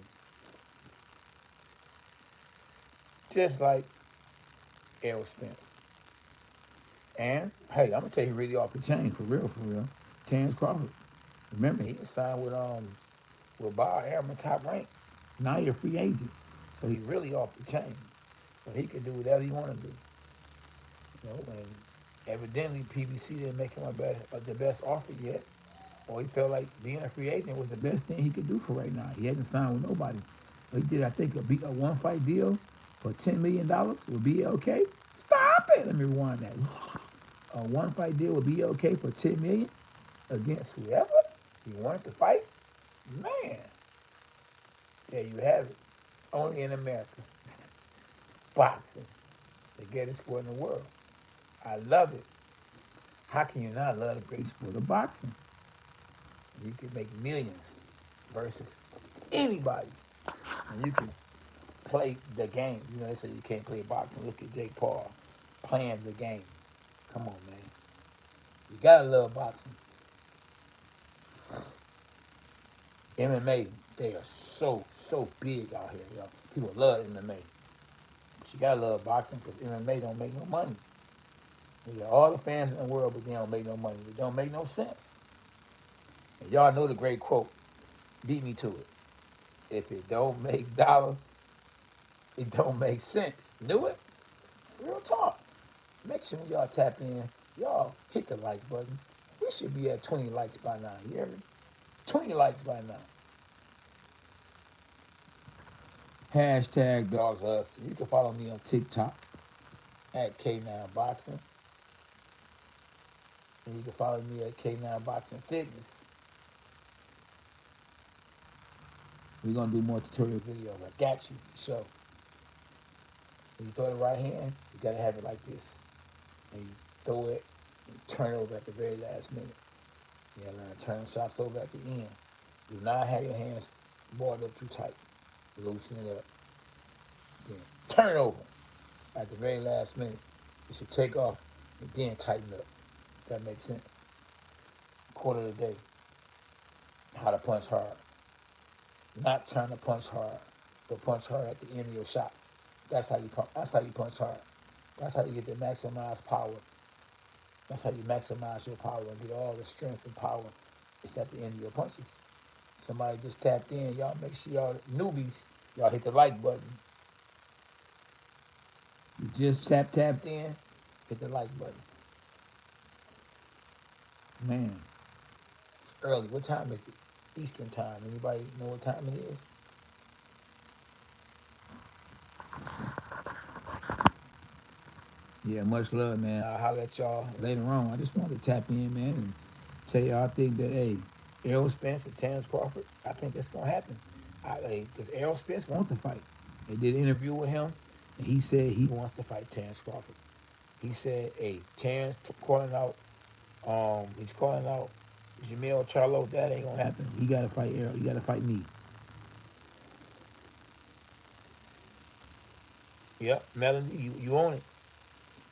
Just like Errol Spence. And, hey, I'm going to tell you really off the chain, for real, for real. Terrence Crawford. Remember, he was signed with Bob Arum, top rank. Now you're a free agent. So he really off the chain. So he can do whatever he want to do. You know, and evidently PBC didn't make him the best offer yet. Or he felt like being a free agent was the best thing he could do for right now. He hasn't signed with nobody. But he did, I think, a one-fight deal for $10 million with BLK. Stop it! Let me rewind that. A one-fight deal with BLK for $10 million against whoever he wanted to fight. Man, there you have it. Only in America. Boxing, the greatest sport in the world. I love it. How can you not love the great sport of boxing? You can make millions versus anybody. And you can play the game. You know, they say you can't play boxing. Look at Jake Paul playing the game. Come on, man. You gotta love boxing. MMA, they are so big out here. You know, people love MMA. But you gotta love boxing because MMA don't make no money. You got all the fans in the world, but they don't make no money. It don't make no sense. And y'all know the great quote, beat me to it. If it don't make dollars, it don't make sense. Knew it? Real talk. Make sure when y'all tap in, y'all hit the like button. We should be at 20 likes by now. You hear me? 20 likes by now. Hashtag Dogs Us. You can follow me on TikTok at K9 Boxing. And you can follow me at K9 Boxing Fitness. We're going to do more tutorial videos. I got you to show. When you throw the right hand, you got to have it like this. And you throw it and turn it over at the very last minute. You got to learn to turn shots over at the end. Do not have your hands balled up too tight. Loosen it up. Then turn over at the very last minute. You should take off and then tighten up. If that makes sense. Quarter of the day. How to punch hard. Not trying to punch hard, but punch hard at the end of your shots. That's how you punch. That's how you punch hard. That's how you get the maximized power. That's how you maximize your power and get all the strength and power. It's at the end of your punches. Somebody just tapped in. Y'all make sure y'all newbies, y'all hit the like button. You just tapped in, hit the like button. Man, it's early. What time is it? Eastern time. Anybody know what time it is? Yeah, much love, man. I'll holler at y'all later on. I just wanted to tap in, man, and tell y'all I think that, hey, Errol Spence and Terrence Crawford, I think that's going to happen. Because Errol Spence wants to fight. They did an interview with him, and he said he wants to fight Terrence Crawford. He said, hey, Terrence he's calling out Jamil Charlo. That ain't going to happen. He got to fight Errol. He got to fight me. Yep, Melanie, you own it.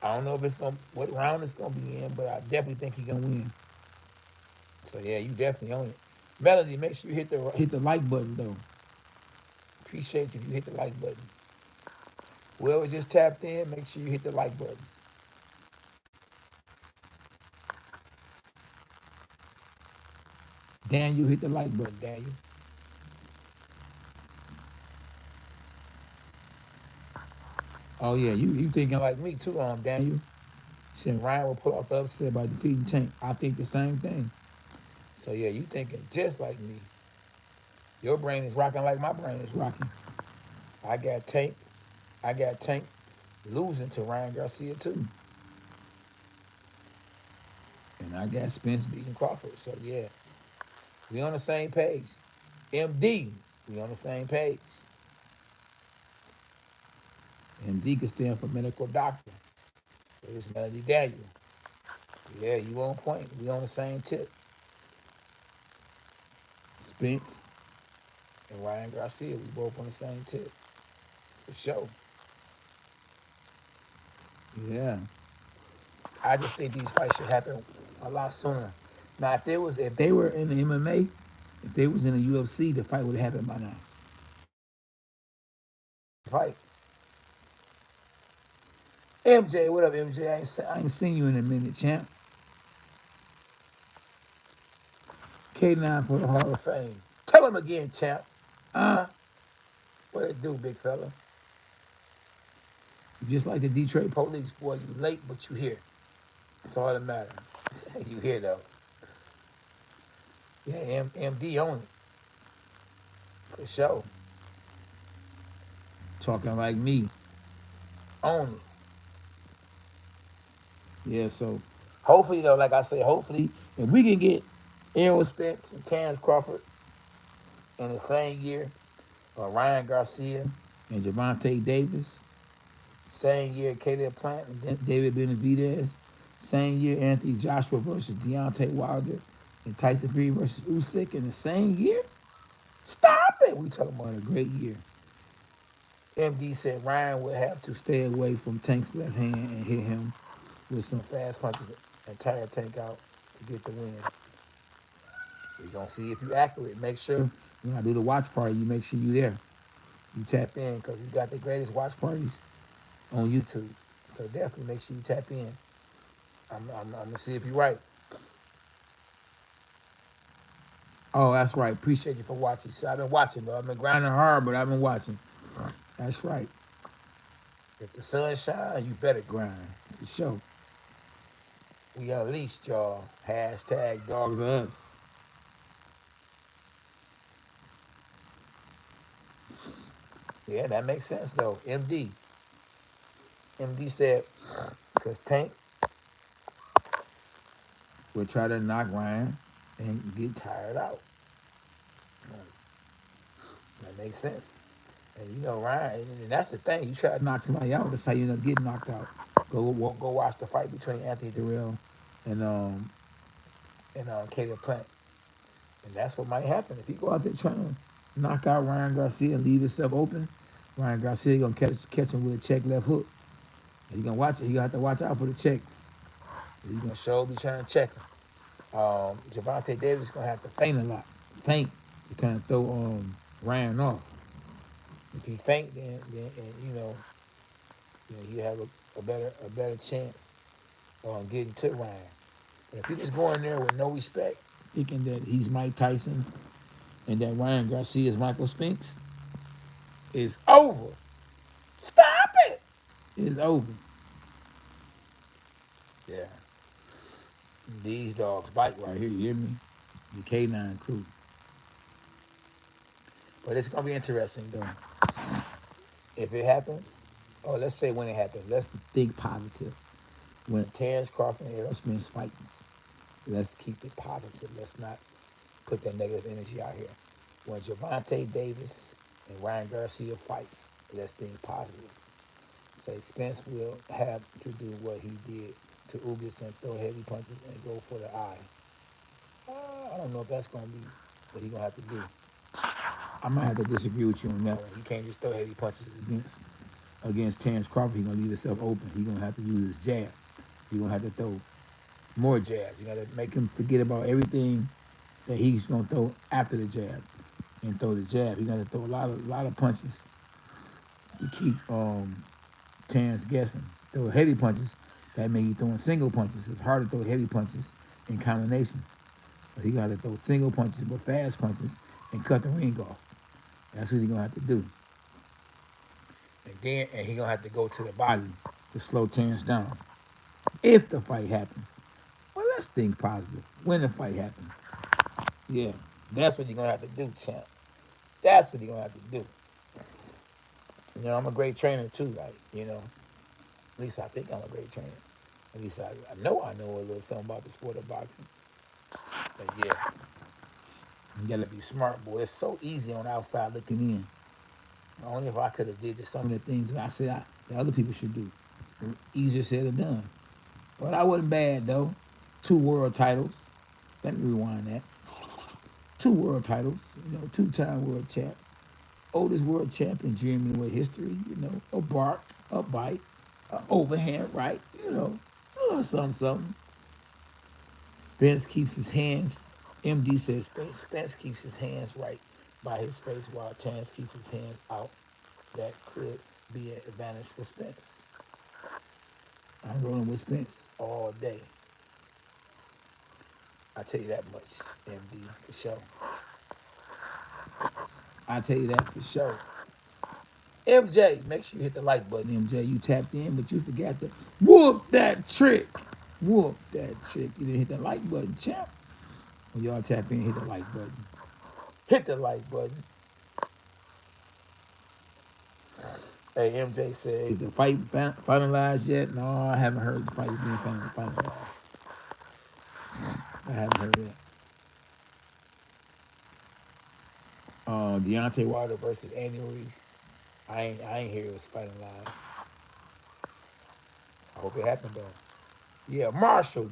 I don't know if what round it's gonna be in, but I definitely think he's gonna win. So yeah, you definitely own it. Melody, make sure you hit the like button though. Appreciate you if you hit the like button. Whoever just tapped in, make sure you hit the like button. Daniel, hit the like button, Daniel. Oh yeah, you thinking like me too, Daniel. Saying Ryan will pull off the upset by defeating Tank. I think the same thing. So yeah, you thinking just like me. Your brain is rocking like my brain is rocking. I got Tank losing to Ryan Garcia too. And I got Spence beating Crawford. So yeah, we on the same page. MD, we on the same page. MD can stand for medical doctor. It's Melody Daniel. Yeah, you on point. We on the same tip. Spence and Ryan Garcia. We both on the same tip. For sure. Yeah. I just think these fights should happen a lot sooner. Now, if they were in the MMA, if they was in the UFC, the fight would have happened by now. Fight. MJ, what up, MJ? I ain't seen you in a minute, champ. K9 for the Hall of Fame. Tell him again, champ. What it do, big fella? You just like the Detroit police, boy. You late, but you here. That's all that matter. You here though. Yeah, MD on it. For sure. Talking like me. On it. Yeah, so hopefully though, like I say, hopefully if we can get Errol Spence and Terrence Crawford in the same year, or Ryan Garcia and Gervonta Davis, same year Caleb Plant and David Benavidez, same year Anthony Joshua versus Deontay Wilder and Tyson Fury versus Usyk in the same year. Stop it! We talking about a great year. MD said Ryan would have to stay away from Tank's left hand and hit him with some fast punches and tire Tank out to get the win. We're going to see if you're accurate. Make sure when I do the watch party, you make sure you're there. You tap in because you got the greatest watch parties on YouTube. So definitely make sure you tap in. I'm going to see if you're right. Oh, that's right. Appreciate you for watching. So I've been watching, though. I've been grinding hard, but I've been watching. That's right. If the sun shines, you better grind. For sure. We unleashed, y'all. Hashtag dogs are us. Yeah, that makes sense, though. MD said, because Tank would try to knock Ryan and get tired out. That makes sense. And you know, Ryan, and that's the thing. You try to knock somebody out, that's how you end up getting knocked out. Go watch the fight between Anthony Durrell and Caleb Plant. And that's what might happen. If you go out there trying to knock out Ryan Garcia and leave himself open, Ryan Garcia gonna catch him with a check left hook. So you gonna watch it. You gonna have to watch out for the checks. You gonna sure be trying to check him. Gervonta Davis gonna have to feint a lot. Feint to kind of throw Ryan off. If he feint, then you have a better chance on getting to Ryan. But if you just go in there with no respect, thinking that he's Mike Tyson and that Ryan Garcia is Michael Spence, it's over. Stop it. It's over. Yeah. These dogs bite right here, you hear me? The K9 crew. But it's gonna be interesting though. If it happens, or let's say when it happens, let's think positive. When Terrence Crawford and Errol Spence fights, let's keep it positive. Let's not put that negative energy out here. When Gervonta Davis and Ryan Garcia fight, let's think positive. Say Spence will have to do what he did to Ugas and throw heavy punches and go for the eye. I don't know if that's going to be what he's going to have to do. I might have to disagree with you on that one. He can't just throw heavy punches against Terrence Crawford. He's going to leave himself open. He's going to have to use his jab. He's going to have to throw more jabs. You got to make him forget about everything that he's going to throw after the jab and throw the jab. You got to throw a lot of punches to keep Terrence guessing. Throw heavy punches, that means you throwing single punches. It's hard to throw heavy punches in combinations. So he got to throw single punches, but fast punches, and cut the ring off. That's what he's going to have to do. And he's going to have to go to the body to slow Terrence down. If the fight happens. Well, let's think positive. When the fight happens. Yeah, that's what you're going to have to do, champ. That's what you're going to have to do. You know, I'm a great trainer too, like, at least I think I'm a great trainer. At least I know a little something about the sport of boxing. But yeah, you gotta be smart, boy. It's so easy on the outside looking in. Only if I could have did some of the things that I said that other people should do. Easier said than done. But I wasn't bad though. 2 world titles. Let me rewind that. 2 world titles, you know, 2-time world champ, oldest world champion in junior middleweight history, you know, a bark, a bite, a overhand right, you know, a little something, something. Spence keeps his hands, MD says Spence keeps his hands right by his face while Chance keeps his hands out. That could be an advantage for Spence. I'm rolling with Spence all day. I tell you that much, MD, for sure. I tell you that for sure. MJ, make sure you hit the like button, MJ. You tapped in, but you forgot to whoop that trick. Whoop that trick. You didn't hit the like button, champ. When y'all tap in, hit the like button. Hit the like button. Hey, MJ says, is the fight finalized yet? No, I haven't heard the fight being finalized. I haven't heard that. Deontay Wilder versus Andy Ruiz. I ain't hear it was finalized. I hope it happened though. Yeah, Marshall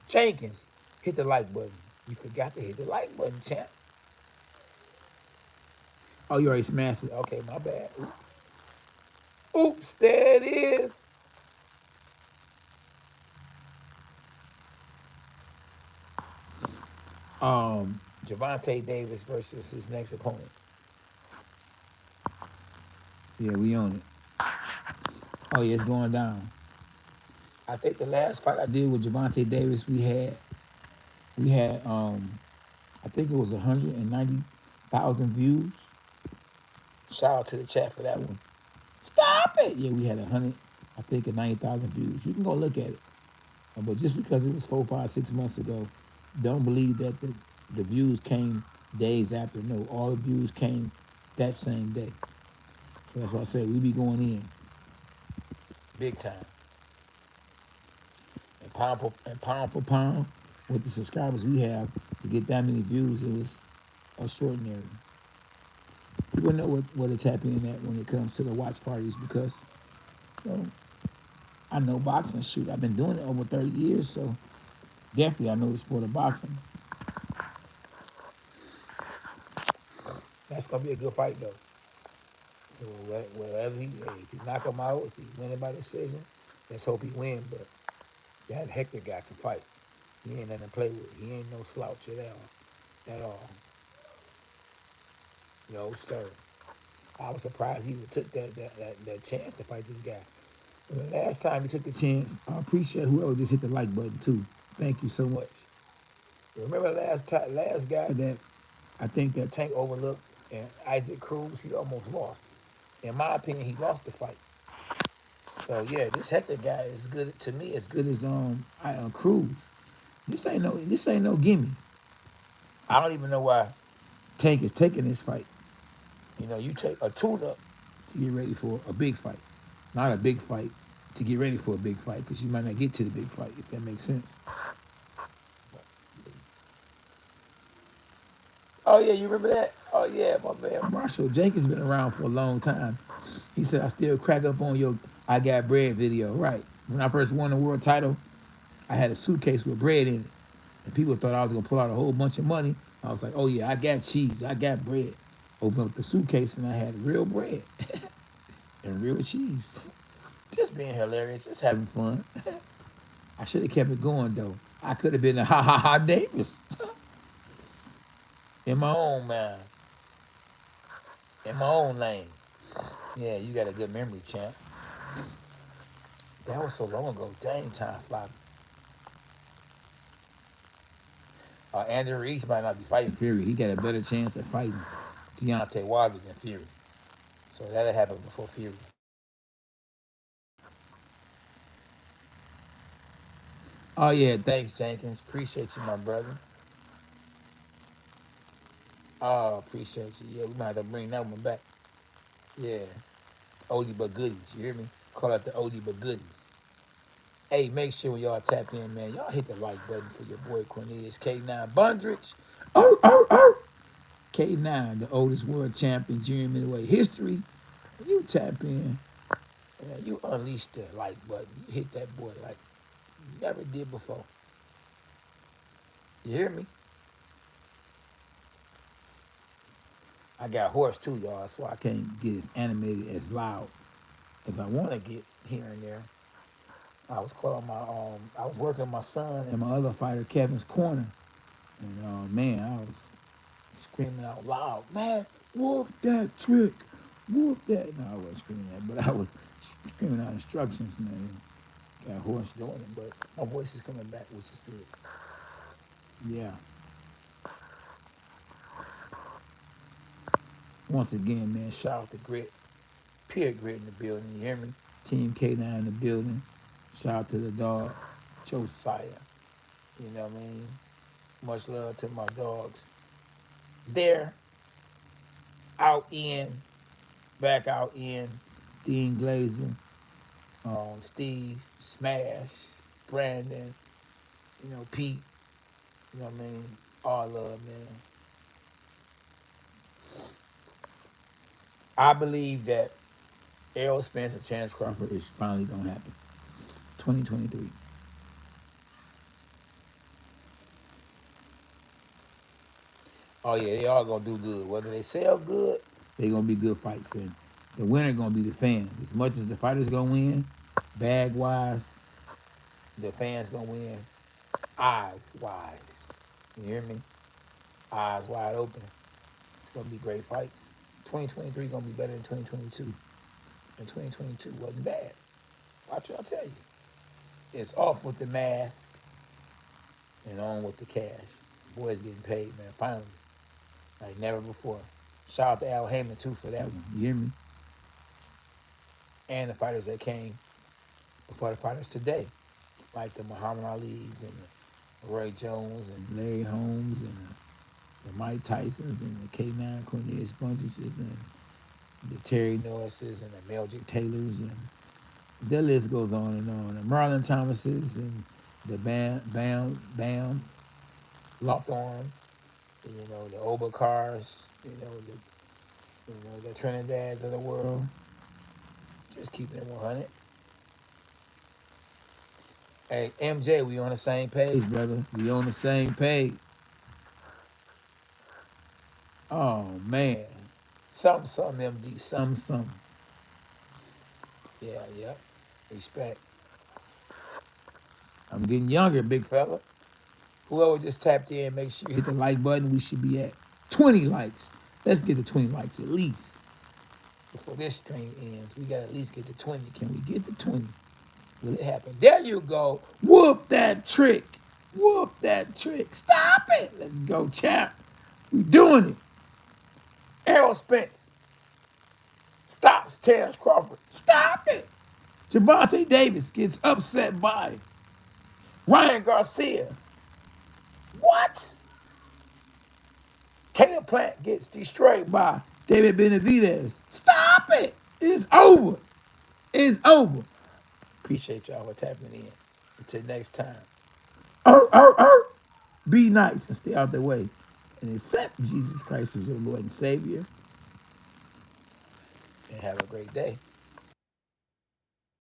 Jenkins, hit the like button. You forgot to hit the like button, champ. Oh, you already smashed it. Okay, my bad. Oops. Oops, there it is. Javante Davis versus his next opponent. Yeah, we own it. Oh yeah, it's going down. I think the last fight I did with Javante Davis, we had I think it was 190,000 views. Shout out to the chat for that one. Stop it! Yeah, we had 90,000 views. You can go look at it. But just because it was 4, 5, 6 months ago, don't believe that the views came days after. No, all the views came that same day. So that's why I said we be going in big time. And pound for pound, with the subscribers we have, to get that many views, it was extraordinary. People know what to tap in at when it comes to the watch parties because, you know, I know boxing. Shoot, I've been doing it over 30 years, so definitely I know the sport of boxing. That's gonna be a good fight though. Whatever if he knock him out, if he win it by decision, let's hope he win. But that Hector guy can fight. He ain't nothing to play with. He ain't no slouch at all. At all. No, sir. I was surprised he even took that chance to fight this guy. But the last time he took the chance, I appreciate whoever just hit the like button too. Thank you so much. Remember last guy that I think that Tank overlooked, and Isaac Cruz, he almost lost. In my opinion, he lost the fight. So yeah, this Hector guy is good to me, as good as Cruz. This ain't no gimme. I don't even know why Tank is taking this fight. You know, you take a tune-up to get ready for a big fight, not a big fight to get ready for a big fight, because you might not get to the big fight, if that makes sense. Oh yeah, you remember that? Oh yeah, my man Marshall Jenkins been around for a long time. He said I still crack up on your "I Got Bread" video. Right. When I first won the world title, I had a suitcase with bread in it, and people thought I was gonna pull out a whole bunch of money. I was like, oh yeah, I got cheese, I got bread. Open up the suitcase and I had real bread and real cheese. Just being hilarious, just having fun. I should have kept it going though. I could have been a ha Davis in my own mind, in my own lane. Yeah, you got a good memory, champ. That was so long ago. Dang, time fly. Andrew Reese might not be fighting Fury. He got a better chance at fighting Deontay Wilder than Fury. So that'll happen before Fury. Oh yeah, thanks Jenkins. Appreciate you, my brother. Oh, appreciate you. Yeah, we might have to bring that one back. Yeah. Oldie but goodies. You hear me? Call it the oldie but goodies. Hey, make sure when y'all tap in, man, y'all hit the like button for your boy Cornelius K9 Bundrich. Oh. K9, the oldest world champion junior middleweight history. You tap in, you unleash the like button. You hit that boy like you never did before. You hear me? I got hoarse too, y'all, so I can't get as animated, as loud as I want to get here and there. I was caught on I was working my son and my other fighter, Kevin's corner. And man, I was screaming out loud, man, whoop that trick, whoop that. No, I wasn't screaming that, but I was screaming out instructions, man. Got hoarse doing it, but my voice is coming back, which is good. Yeah. Once again, man, shout out to Grit, Pure Grit in the building. You hear me? Team K9 in the building. Shout out to the dog, Josiah. You know what I mean? Much love to my dogs. There, out in, back out in. Dean Glazer, Steve, Smash, Brandon, Pete. You know what I mean? All love, man. I believe that Errol Spence and Chance Crawford is finally gonna happen. 2023. Oh yeah, they all gonna do good. Whether they sell good, they gonna be good fights. And the winner gonna be the fans. As much as the fighters gonna win, bag wise, the fans gonna win. Eyes wise. You hear me? Eyes wide open. It's gonna be great fights. 2023 gonna be better than 2022. And 2022 wasn't bad. Watch what I tell you. It's off with the mask and on with the cash. Boys getting paid, man. Finally. Like never before. Shout out to Al Heyman too for that one. You hear me? And the fighters that came before the fighters today. Like the Muhammad Ali's and the Roy Jones and Larry Holmes and the Mike Tysons and the K9 Cornelius Bunches and the Terry Norrises and the Meldrick Taylors and the list goes on and on. The Marlon Thomases and the Bam Lawthorne, the Obakars, the Trinidads of the world. Just keeping it 100. Hey, MJ, we on the same page, brother. We on the same page. Oh, man. Something, MD. Something. Yeah. Respect. I'm getting younger, big fella. Whoever just tapped in, make sure you hit the like button. We should be at 20 likes. Let's get to 20 likes at least. Before this stream ends, we got to at least get to 20. Can we get to 20? Will it happen? There you go. Whoop that trick. Whoop that trick. Stop it. Let's go, champ. We doing it. Errol Spence stops Terrence Crawford. Stop it. Gervonta Davis gets upset by Ryan Garcia. What? Caleb Plant gets destroyed by David Benavidez. Stop it. It's over. It's over. Appreciate y'all for tapping in. Until next time. Be nice and stay out the way. And accept Jesus Christ as your Lord and Savior. And have a great day.